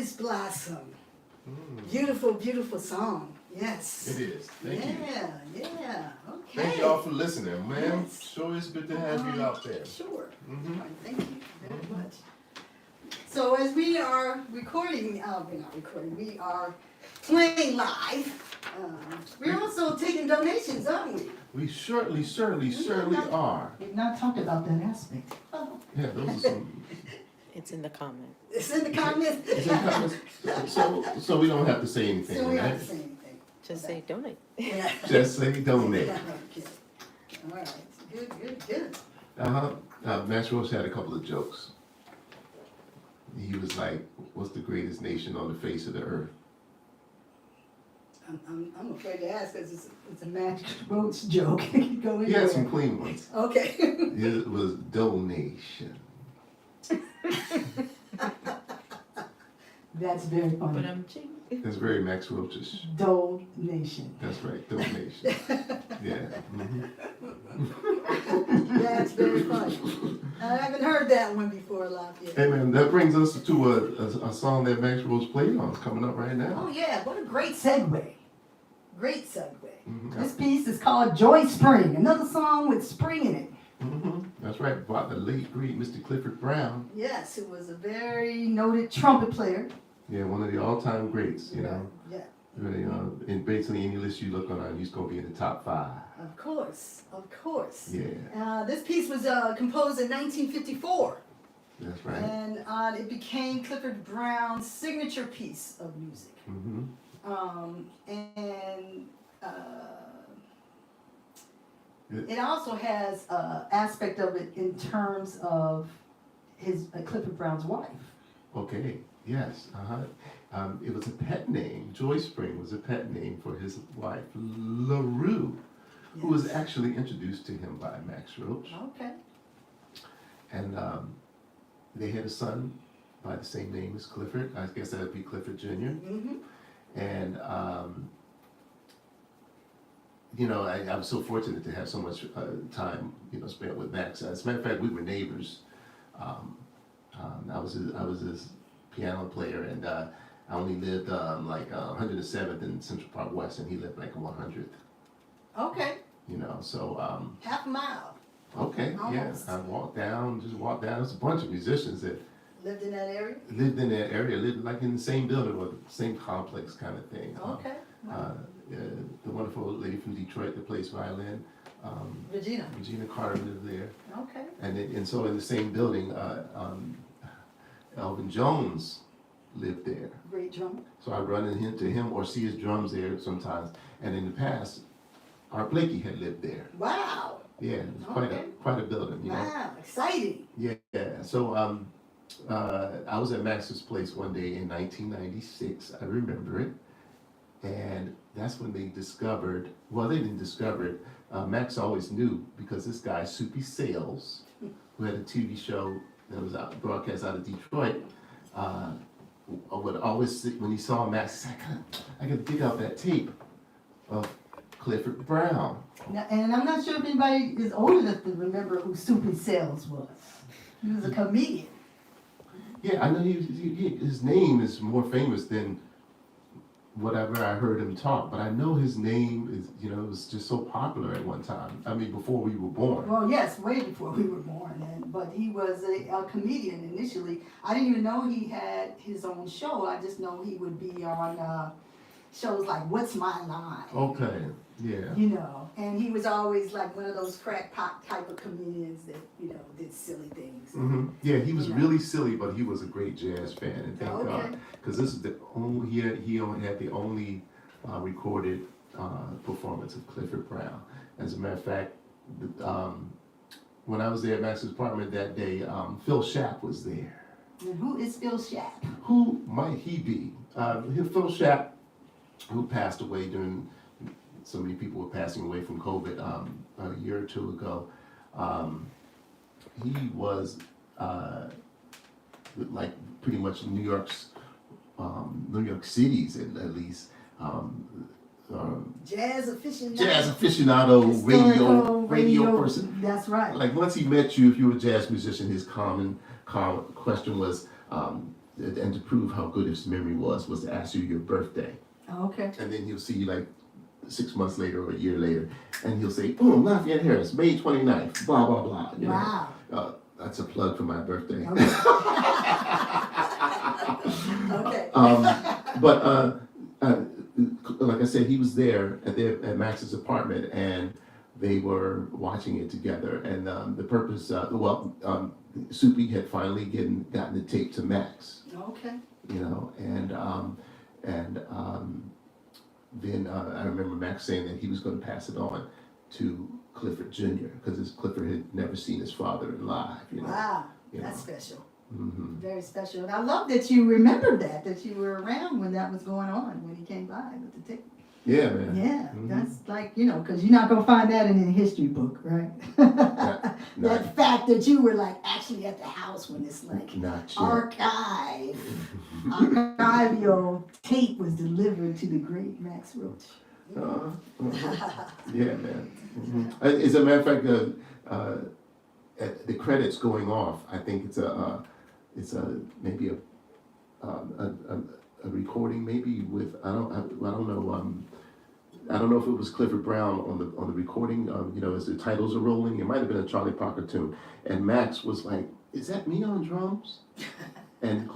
Lotus Blossom. Beautiful, beautiful song. Yes. It is. Thank you. Yeah. Okay. Thank y'all for listening, man. Yes. Sure is good to have you out there. Sure. Mhm. All right, thank you very much. So as we are recording, we're not recording, we are playing live. We're also taking donations, aren't we? We certainly are. We've not talked about that aspect. Oh, Yeah, those are some. It's in the comments. it's in the comments. It's in comments. So we don't have to say anything, So we don't right? have to say anything. Just say donate. Yeah. Just say donate. Okay. All right. Good. Max Roach had a couple of jokes. He was like, "What's the greatest nation on the face of the earth?" I'm afraid to ask because it's a Max Roach joke. It could go He had some anywhere. clean ones. Okay. It was donation. That's very But funny. I'm ching. That's very Max Roachish. Donation. That's right, donation. Yeah. Mhm. That's very funny. I haven't heard that one before, Lafayette. Hey man, that brings us to a song that Max Roach played on. It's coming up right Oh now. yeah, what a great Segue. great segue. This piece is called Joy Spring, another song with spring in it. That's right, about the late great Mr. Clifford Brown. Yes, it was a Very noted trumpet player. Yeah, one of the all-time greats, you know. Yeah, Really, in basically any list you look on, he's gonna be in the top 5. of course. Yeah, This piece was composed in 1954, that's right. and it became Clifford Brown's signature piece of music. It also has Aspect of it in terms of his Clifford Brown's wife. Okay, yes, it was a pet name. Joy Spring was a pet name for his wife, LaRue, who was Yes. actually introduced to him by Max Roach. Okay. And they had a son by the same name as Clifford. I guess that would be Clifford Jr. And, you know, I was so fortunate to have so much time, spent with Max. As a matter of fact, we were neighbors. I was his piano player, and I only lived 107th in Central Park West, and he lived like 100th. Okay. So Half a mile. okay, Almost. yeah. I walked down. There's a bunch of musicians that Lived in that area? lived in that area, lived like in the same building or the same complex kind of thing. Okay. The wonderful lady from Detroit that plays violin, Regina. Regina Carter lived there. Okay. And so in the same building, Elvin Jones lived there. Great drummer. So I run into him or see his drums there sometimes. And in the past, Art Blakey had lived there. Wow. Yeah, it was Okay. quite a building, Wow. Exciting. Yeah. So I was at Max's place one day in 1996. I remember it. And that's when they discovered, well, they didn't discover it. Max always knew because this guy, Soupy Sales, who had a TV show that was broadcast out of Detroit, would always, when he saw Max, he said, I gotta dig out that tape of Clifford Brown. Now, and I'm not sure if anybody is old enough to remember who Soupy Sales was. He was a comedian. Yeah, I know his name is more famous than whatever I heard him talk, but I know his name is, it was just so popular at one time. I mean, before we were born. Well, yes, way before we were born. But he was a comedian initially. I didn't even know he had his own show. I just know he would be on shows like What's My Line? Okay, yeah. And he was always like one of those crackpot type of comedians that, did silly things. Yeah, he was Yeah. really silly, but he was a great jazz fan, and thank Okay. God, because this is he only had the only recorded performance of Clifford Brown. As a matter of fact, when I was there at Max's apartment that day, Phil Shapp was there. And who is Phil Shapp? Who might he be? Phil Shapp, who passed away during, so many people were passing away from COVID a year or two ago. He was like pretty much New York City's at least Jazz aficionado. jazz aficionado, radio person. That's right. Like once he met you, if you were a jazz musician, his common question was, and to prove how good his memory was to ask you your birthday. Okay. And then he'll see you like 6 months later or a year later, and he'll say, boom, Lafayette Harris, May 29th, blah, blah, blah. You Wow. know? That's a plug for my birthday. Okay. But like I said, he was there at Max's apartment, and they were watching it together. And the purpose, Soupy had finally gotten the tape to Max. Okay. You know, and then I remember Max saying that he was going to pass it on to Clifford Jr. because Clifford had never seen his father live. You know, Wow. you That's know. special. Mm-hmm. Very special. And I love that you remembered that you were around when that was going on, when he came by with the tape. Yeah, man. Yeah, Mhm. that's like, because you're not going to find that in a history book, right? Not That fact that you were like actually at the house when this like yet. archival tape was delivered to the great Max Roach. Yeah, man. Mhm. As a matter of fact, at the credits going off, I think it's maybe a recording, maybe with I don't know. I don't know if it was Clifford Brown on the recording. As the titles are rolling, it might have been a Charlie Parker tune, and Max was like, "Is that me on drums?" and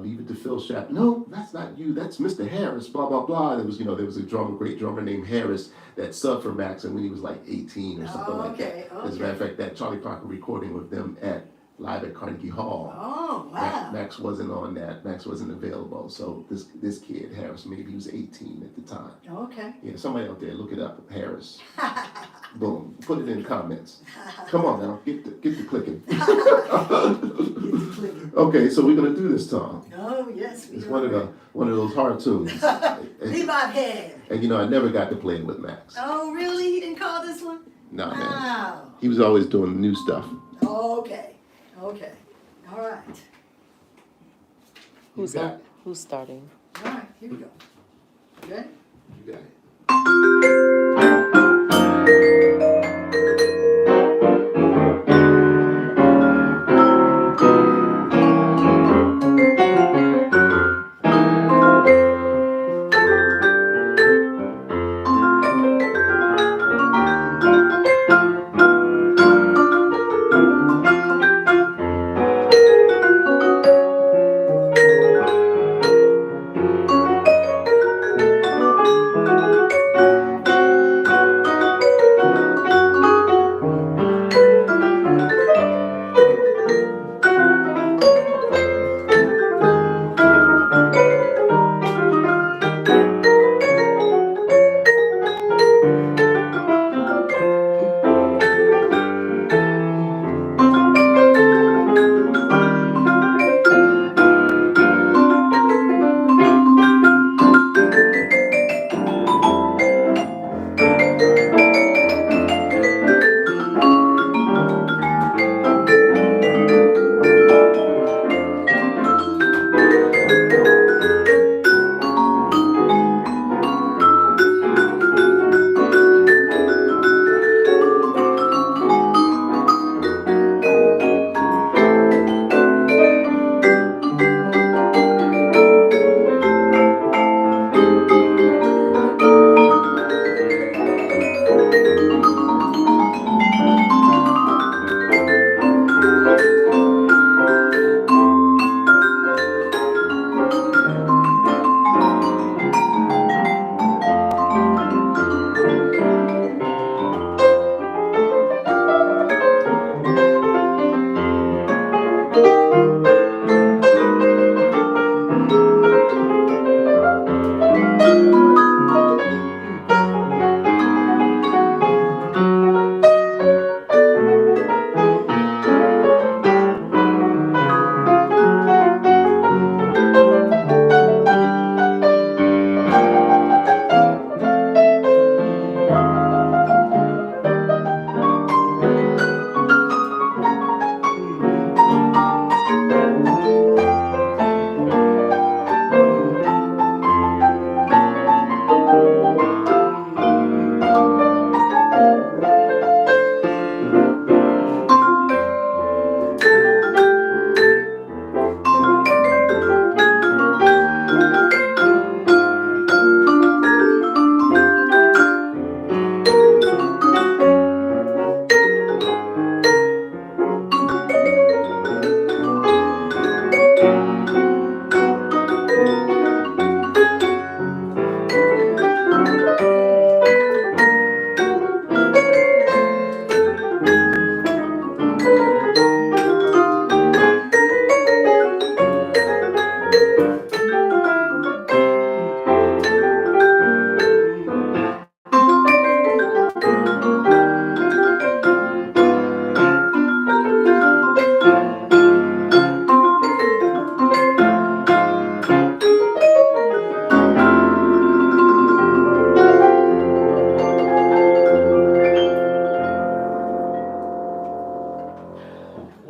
Leave It to Phil Shap. No, that's not you. That's Mr. Harris. Blah blah blah. There was a great drummer named Harris that subbed for Max, and when he was like 18 or something like that. As a matter of fact, that Charlie Parker recording with them live at Carnegie Hall. Oh, wow. Max wasn't on that. Max wasn't available. So this kid Harris, maybe he was 18 at the time. Okay. Yeah, somebody out there, look it up, Harris. Boom. Put it in the comments. Come on now, get the clicking. Get the clicking. Okay, so we're gonna do this song. Oh, yes. It's one of those hard tunes. Levihead. And I never got to play it with Max. Oh, really? He didn't call this one? No, man. Wow. He was always doing new stuff. Okay. All right. Who's You got up? Who's starting? All right, here we go. Ready? You got it.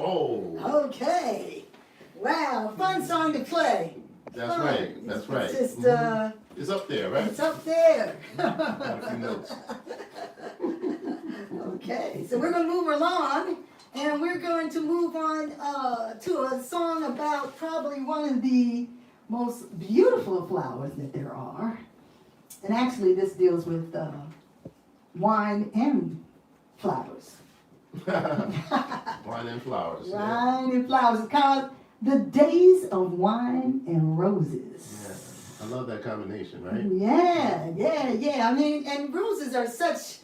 Whoa. Okay. Wow, fun song to play. That's Fun. right. That's right. It's just, It's up there, right? it's up there. Got a few notes. Okay, so we're gonna move along, and we're going to move on to a song about probably one of the most beautiful flowers that there are. And actually, this deals with wine and flowers. Wine and flowers. Yeah. Wine and flowers. It's called The Days of Wine and Roses. Yeah. I love that combination, right? Yeah. I mean, and roses are such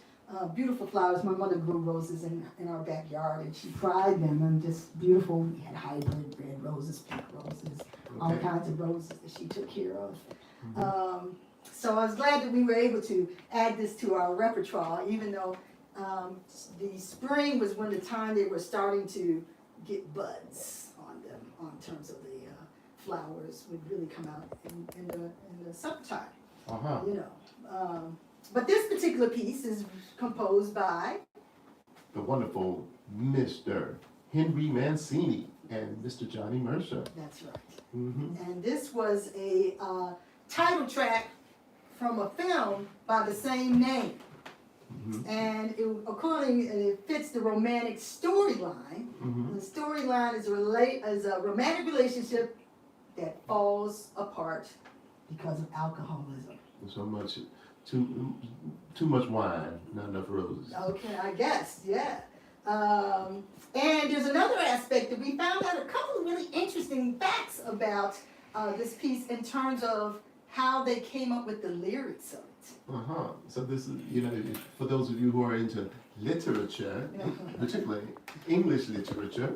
beautiful flowers. My mother grew roses in our backyard, and she fried them, and just beautiful. We had hybrid red roses, pink roses, all Okay. kinds of roses that she took care of. So I was glad that we were able to add this to our repertoire, even though the spring was when the time they were starting to get buds on them, on terms of the flowers would really come out in the summertime, Uh-huh. you know. But this particular piece is composed by The wonderful Mr. Henry Mancini and Mr. Johnny Mercer. That's right. Mm-hmm. And this was a title track from a film by the same name. Mm-hmm. And it fits the romantic storyline. Mm-hmm. The storyline is a romantic relationship that falls apart because of alcoholism. So much, too much wine, not enough roses. Okay, I guess, yeah. And there's another aspect that we found out a couple of really interesting facts about this piece in terms of how they came up with the lyrics of it. Uh-huh. So this is, for those of you who are into literature, particularly English literature,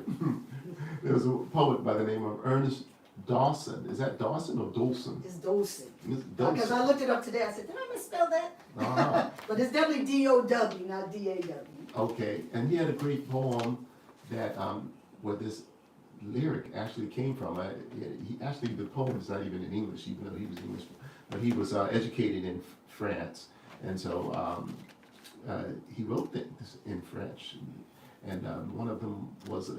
there was a poet by the name of Ernest Dawson. Is that Dawson or Dawson? It's Dawson. It's Because Dawson. I looked it up today, I said, did I misspell that? Uh-huh. But it's definitely D-O-W, not D-A-W. Okay, and he had a great poem that where this lyric actually came from. The poem is not even in English, even though he was English, but he was educated in France, and so he wrote things in French, and one of them was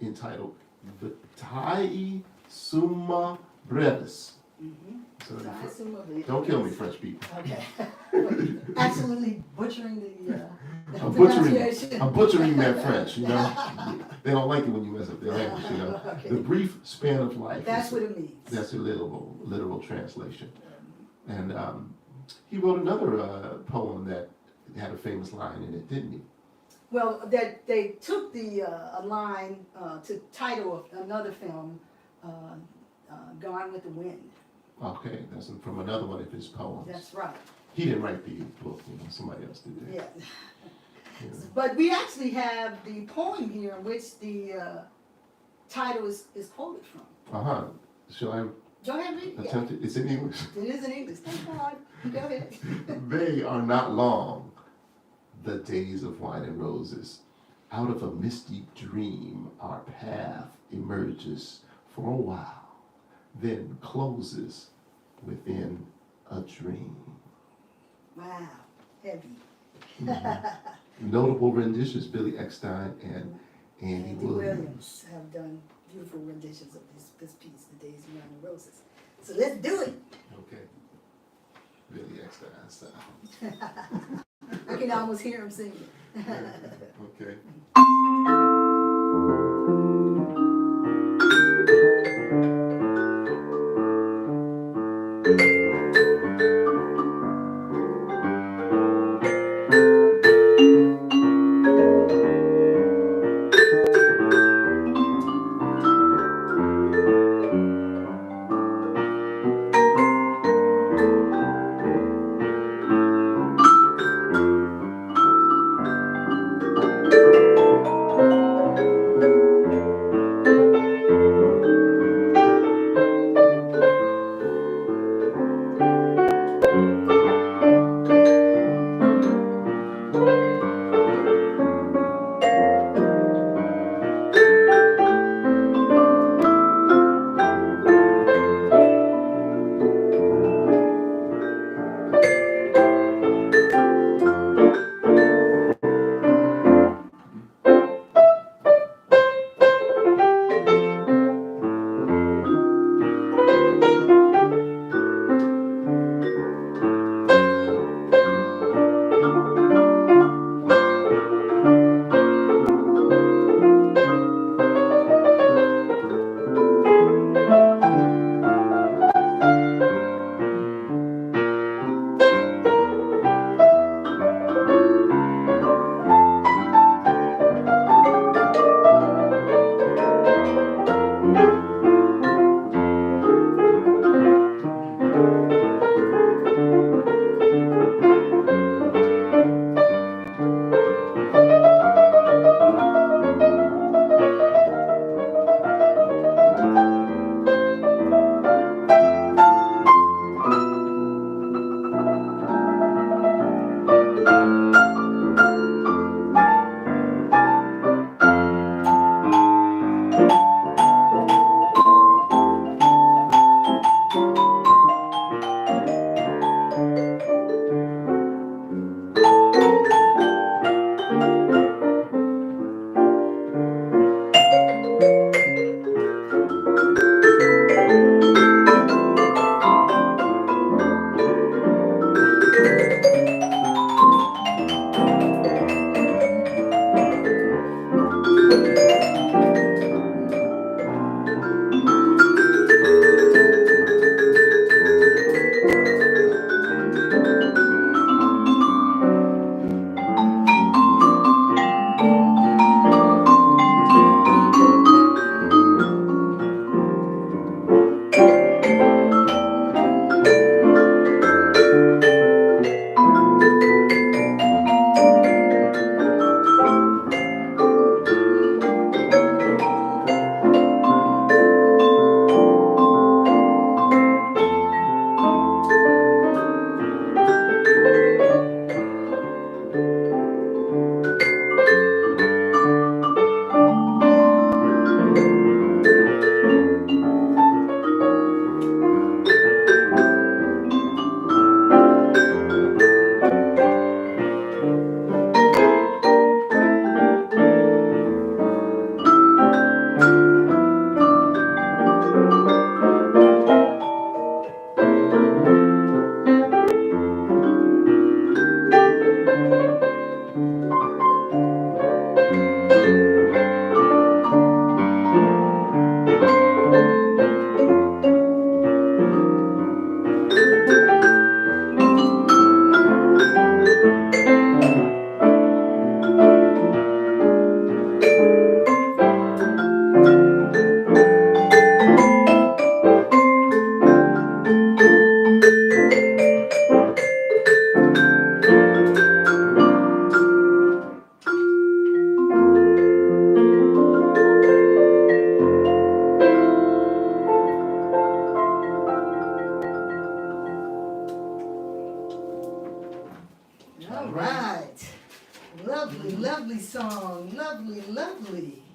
entitled "Vitae Summa Brevis." So I assume of it. don't kill me, French people. Okay. Absolutely butchering the I'm pronunciation. butchering their French, They don't like it when you mess up their language, Okay. The brief span of life. That's is- what it means. That's a literal translation. And he wrote another poem that had a famous line in it, didn't he? Well, that they took the a line to title another film, "Gone with the Wind." Okay, that's from another one of his poems. That's right. He didn't write the book, somebody else did that. Yeah. Yeah. But we actually have the poem here in which the title is quoted from. Uh-huh. Shall I Go ahead, read. Yeah. attempt it? It's in English. It is in English. Thank God. Go ahead. They are not long, the days of wine and roses. Out of a misty dream, our path emerges for a while, then closes within a dream. Wow. Heavy. Notable renditions, Billy Eckstein and Andy Williams. have done beautiful renditions of this piece, "The Days of Wine and Roses." So let's do it. Okay. Billy Eckstein style. I can almost hear him singing. Okay.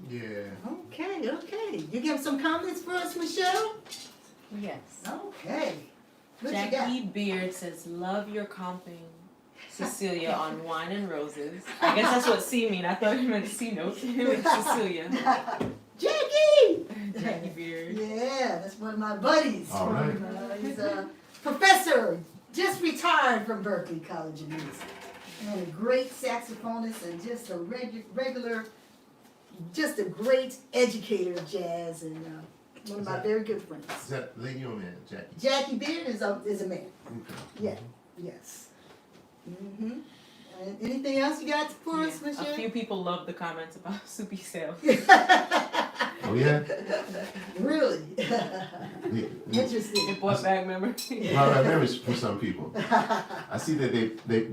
Yeah. Okay. You have some comments for us, Michelle? Yes. Okay. What you got? Jackie Beard says, love your comping Cecilia on Wine and Roses. I guess that's what C mean. I thought you meant C note with Cecilia. Jackie! Jackie Beard. Yeah, that's one of my buddies. All right. He's a professor, just retired from Berklee College of Music. And a great saxophonist and just a regular, just a great educator of jazz and one of my very good friends. Is that lady or man, Jackie? Jackie Beard is a man. Okay. Yeah, yes. Mm-hmm. And anything else you got for us, Yeah. Michelle? A few people love the comments about Soupy sales. Oh, yeah? Really? They Interesting. It brought back memories. brought back memories for some people. I see that they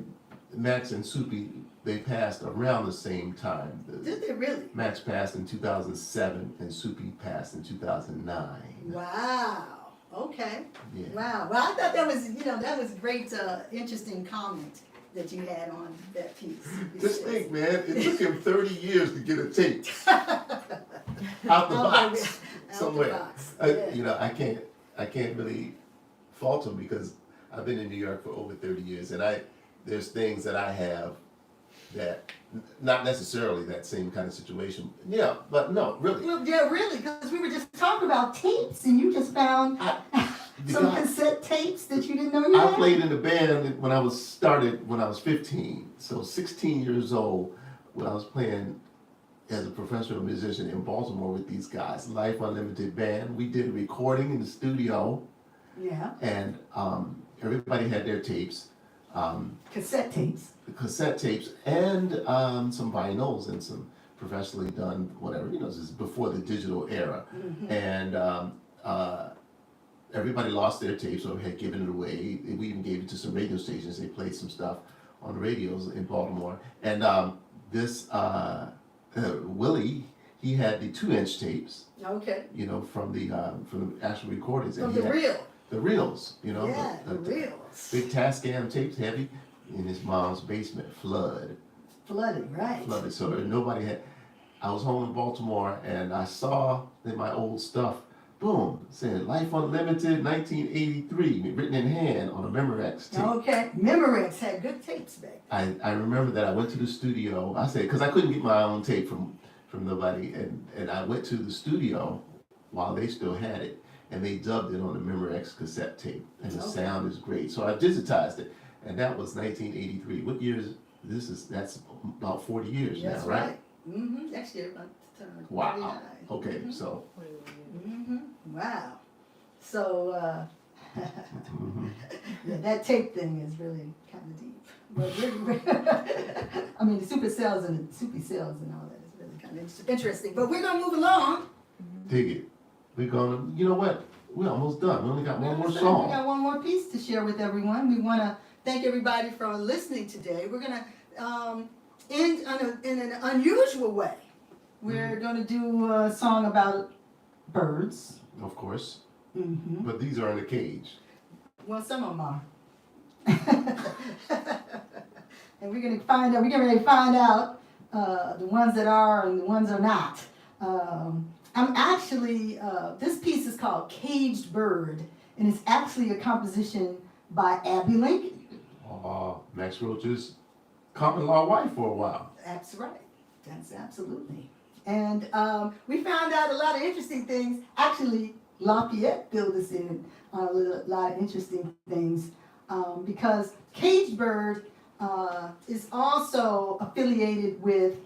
Max and Soupy, they passed around the same time. Did they really? Max passed in 2007 and Soupy passed in 2009. Wow. Okay. Yeah. Wow. Well, I thought that was, that was a great, interesting comment that you had on that piece. Just think, man, it took him 30 years to get a tape out the box somewhere. Yeah. I can't really fault him because I've been in New York for over 30 years, and there's things that I have that not necessarily that same kind of situation. Yeah, but no, really. Well, yeah, really, because we were just talking about tapes, and you just found some cassette tapes that you didn't know you I had. played in the band when I was 15, so 16 years old when I was playing as a professional musician in Baltimore with these guys, Life Unlimited Band. We did a recording in the studio, Yeah. and everybody had their tapes. Cassette tapes. Cassette tapes and some vinyls and some professionally done whatever, this is before the digital era. Mm-hmm. And everybody lost their tapes or had given it away. We even gave it to some radio stations. They played some stuff on the radios in Baltimore. And this Willie, he had the 2-inch tapes, Okay. from the actual recordings. From And the he had real. the reels, Yeah, the the reals. big Tascam tapes, heavy, in his mom's basement, flooded. Right. So nobody had. I was home in Baltimore and I saw in my old stuff, boom, said Life Unlimited 1983, written in hand on a Memorex tape. Okay. Memorex had good tapes back. I remember that I went to the studio. I said, because I couldn't get my own tape from nobody, and I went to the studio while they still had it, and they dubbed it on a Memorex cassette tape, and the sound is great. So I digitized it, and that was 1983. What year is this? That's about 40 years That's now, right? right. Mm-hmm. Next year, about to turn Wow. 49. Okay, Mhm. so. Mm-hmm. Wow. So, Mhm. yeah, that tape thing is really kind of deep. But I mean, the super cells and all that is really kind of interesting. But we're gonna move along. Dig it. We're gonna, you know what? We're almost done. We only got one more We song. got one more piece to share with everyone. We want to thank everybody for listening today. We're gonna end in an unusual way. We're gonna do a song about birds. Of course. Mm-hmm. But these are in a cage. Well, some of them are. And we're gonna find out. We're gonna find out the ones that are and the ones that are not. I'm actually. This piece is called "Caged Bird," and it's actually a composition by Abby Lincoln. Max Roach's common law wife for a while. That's right. That's absolutely. And we found out a lot of interesting things. Actually, Lafayette filled us in on a lot of interesting things because Caged Bird is also affiliated with,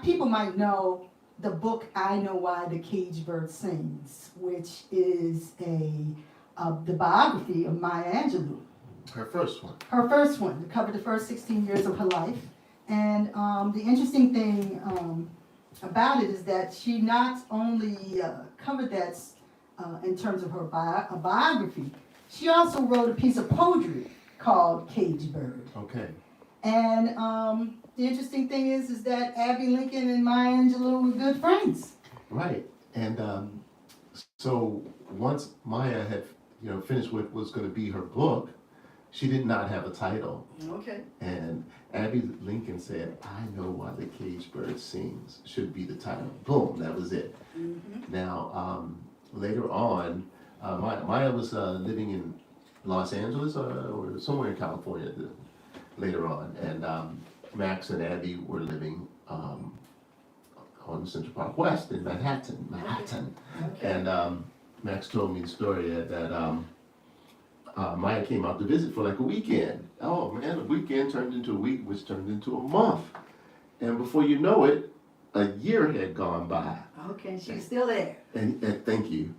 people might know the book I Know Why the Caged Bird Sings, which is the biography of Maya Angelou. Her first one. Her first one, that covered the first 16 years of her life. And the interesting thing about it is that she not only covered that in terms of her biography, she also wrote a piece of poetry called Caged Bird. Okay. And the interesting thing is that Abby Lincoln and Maya Angelou were good friends. Right. And so once Maya had finished what was going to be her book, she did not have a title. Okay. And Abby Lincoln said, I know why the caged bird sings should be the title. Boom, that was it. Now, later on, Maya was living in Los Angeles or somewhere in California later on. And Max and Abby were living on Central Park West in Manhattan. Okay. And Max told me the story that Maya came out to visit for like a weekend. Oh man, a weekend turned into a week, which turned into a month. And before you know it, a year had gone by. Okay, she's still there. And thank you.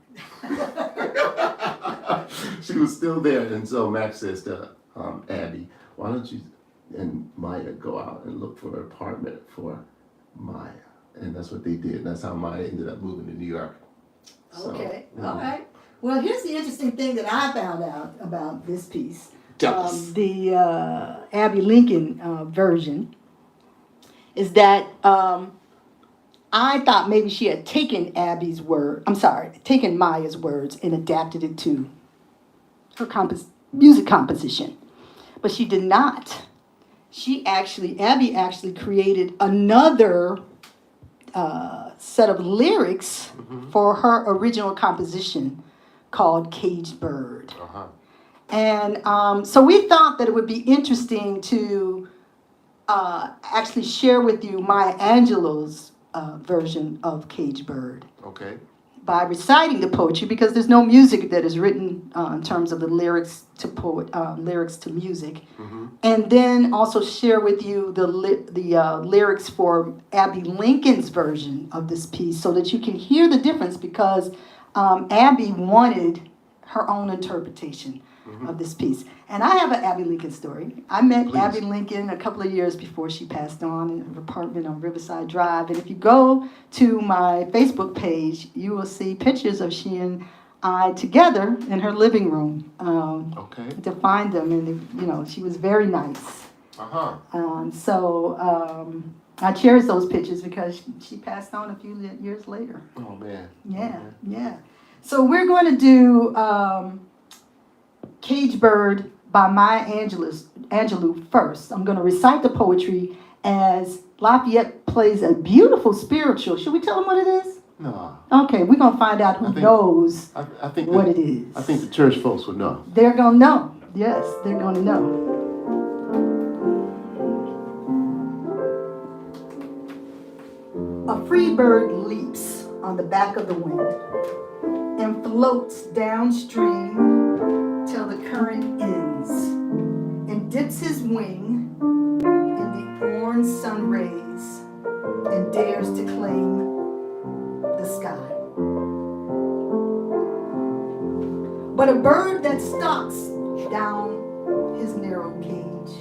She was still there. And so Max says to Abby, why don't you and Maya go out and look for an apartment for Maya? And that's what they did. And that's how Maya ended up moving to New York. So, Okay, all right. Well, here's the interesting thing that I found out about this piece. Tell us. The Abby Lincoln version is that I thought maybe she had taken taken Maya's words and adapted it to her music composition. But she did not. Abby actually created another set of lyrics for her original composition called Caged Bird. And so we thought that it would be interesting to actually share with you Maya Angelou's version of Caged Bird. Okay. By reciting the poetry, because there's no music that is written in terms of the lyrics to music, and then also share with you the lyrics for Abby Lincoln's version of this piece, so that you can hear the difference. Because Abby wanted her own interpretation of this piece, and I have an Abby Lincoln story. I met Abby Lincoln a couple of years before she passed on in her apartment on Riverside Drive, and if you go to my Facebook page, you will see pictures of she and I together in her living room. To find them, and she was very nice. So I cherish those pictures because she passed on a few years later. Oh man. Yeah. So we're going to do Caged Bird by Maya Angelou first. I'm going to recite the poetry as Lafayette plays a beautiful spiritual. Should we tell them what it is? No. Okay, we're going to find out who knows I think what it is. I think the church folks will know. They're going to know. Yes, they're going to know. A free bird leaps on the back of the wind and floats downstream till the current ends, and dips his wing in the orange sun rays and dares to claim the sky. But a bird that stalks down his narrow cage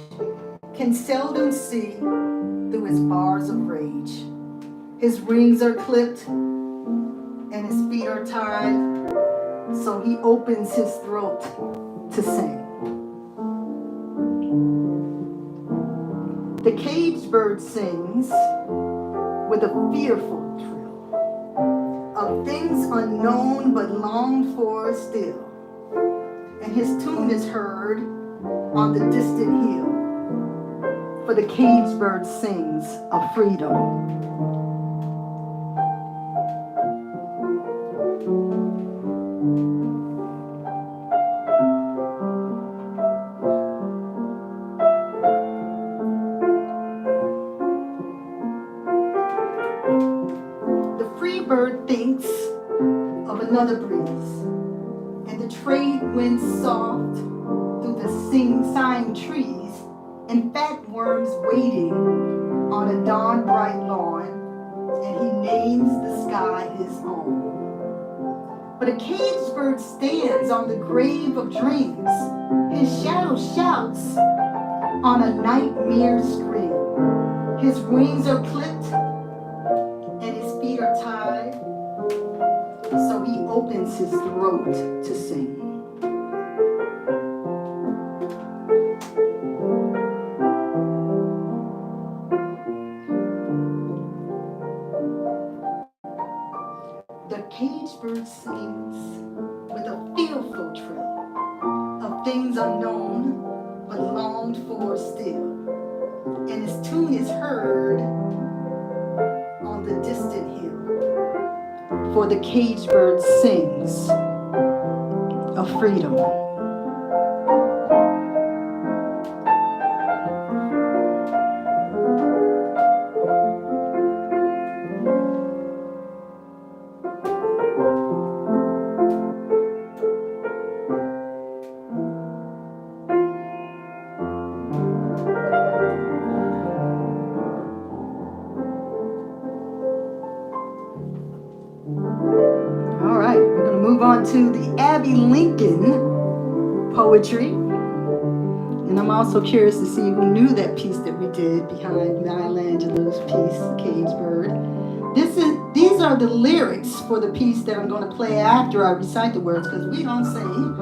can seldom see through his bars of rage. His wings are clipped and his feet are tied, so he opens his throat to sing. The caged bird sings with a fearful trill of things unknown but longed for still, and his tune is heard on the distant hill, for the caged bird sings of freedom. Bird thinks of another breeze, and the trade winds soft through the sighing trees, and fat worms waiting on a dawn bright lawn, and he names the sky his own. But a caged bird stands on the grave of dreams, his shadow shouts on a nightmare scream. His wings are clipped and his feet are tied, so he opens his throat to sing. The caged bird sings with a fearful trill of things unknown but longed for still. And his tune is heard on the distant hill. For the caged bird sings of freedom. All right, we're going to move on to the Abby Lincoln poetry. And I'm also curious to see who knew that piece that we did behind Maya Angelou's piece, Caged Bird. These are the lyrics for the piece that I'm going to play after I recite the words, because we don't sing.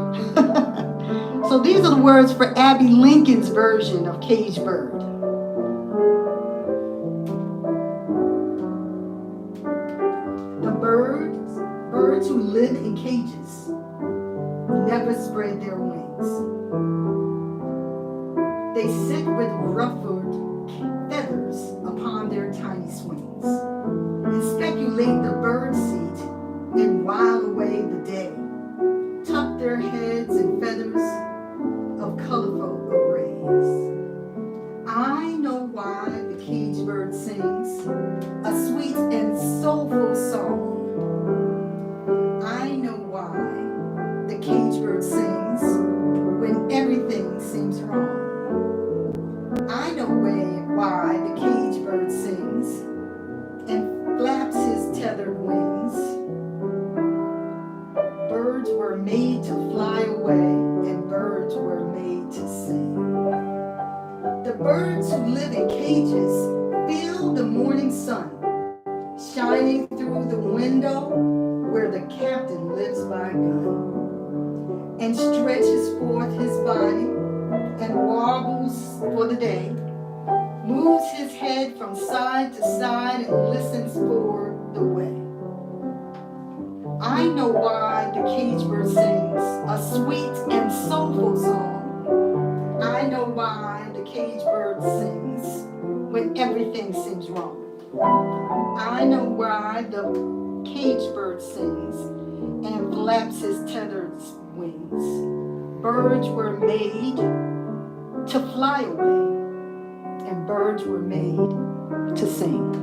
So these are the words for Abby Lincoln's version of Caged Bird. The birds who live in cages never spread their wings. They sit with ruffled feathers upon their tiny swings and speculate the bird seat and while away the day. Tuck their heads in feathers of colorful arrays. I know why the caged bird sings a sweet and soulful song. I know why the caged bird sings when everything seems wrong. I know why the caged bird sings and flaps his tethered wings. Birds were made to fly away, and birds were made to sing. The birds who live in cages feel the morning sun shining through the window where the captain lives by gun, and stretches forth his body and wobbles for the day, moves his head from side to side and listens for the way. I know why the caged bird sings a sweet and soulful song. I know why the caged bird sings when everything seems wrong. I know why the caged bird sings and flaps his tethered wings. Birds were made to fly away, and birds were made to sing.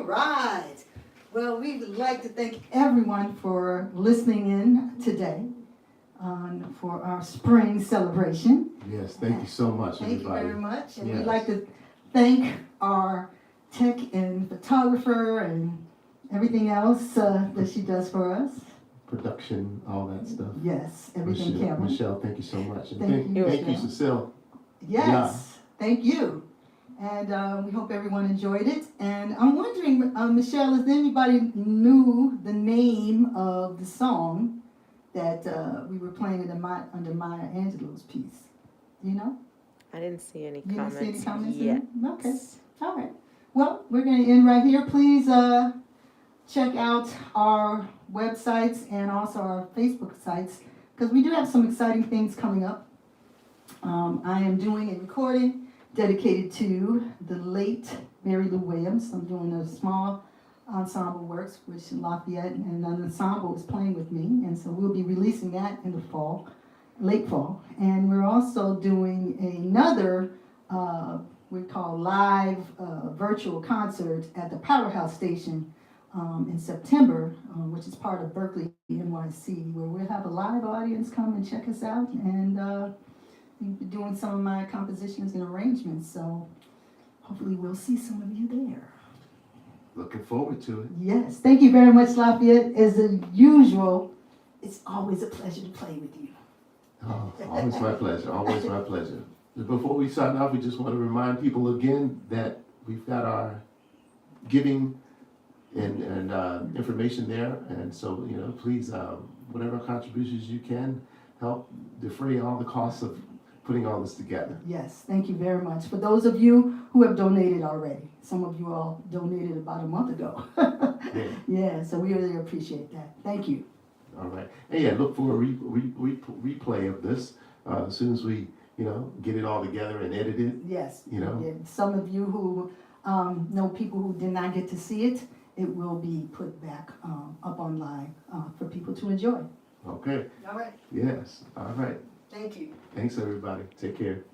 All right. Well, we would like to thank everyone for listening in today for our spring celebration. Yes, thank you so much, Thank you everybody. very much. And Yes. we'd like to thank our tech and photographer and everything else that she does for us. Production, all that stuff. Yes, everything Michelle, Cameron. Michelle, thank you so much. And Thank you, thank you, Michelle. Cecilia. Yes, thank you. And we hope everyone enjoyed it. And I'm wondering, Michelle, if anybody knew the name of the song that we were playing under Maya Angelou's piece? Do you know? I didn't see any You didn't comments, see any comments yet. in it? Okay, all right. Well, we're going to end right here. Please check out our websites and also our Facebook sites, because we do have some exciting things coming up. I am doing a recording dedicated to the late Mary Lou Williams. I'm doing a small ensemble works, which Lafayette and an ensemble is playing with me, and so we'll be releasing that in the fall, late fall. And we're also doing another, we call live virtual concert at the Powerhouse Station in September, which is part of Berkeley NYC, where we'll have a live audience come and check us out, and we'll be doing some of my compositions and arrangements, so hopefully we'll see some of you there. Looking forward to it. Yes, thank you very much, Lafayette. As usual, it's always a pleasure to play with you. Oh, always my pleasure, always my pleasure. Before we sign off, we just want to remind people again that we've got our giving and information there, and so, you know, please, whatever contributions you can, help defray all the costs of putting all this together. Yes, thank you very much. For those of you who have donated already, some of you all donated about a month ago. Yeah. Yeah, so we really appreciate that. Thank you. All right, and yeah, look for a replay of this as soon as we, you know, get it all together and edit it. Yes. You know? Yeah, some of you who know people who did not get to see it, it will be put back up online for people to enjoy. Okay, All right. yes, all right. Thank you. Thanks, everybody. Take care.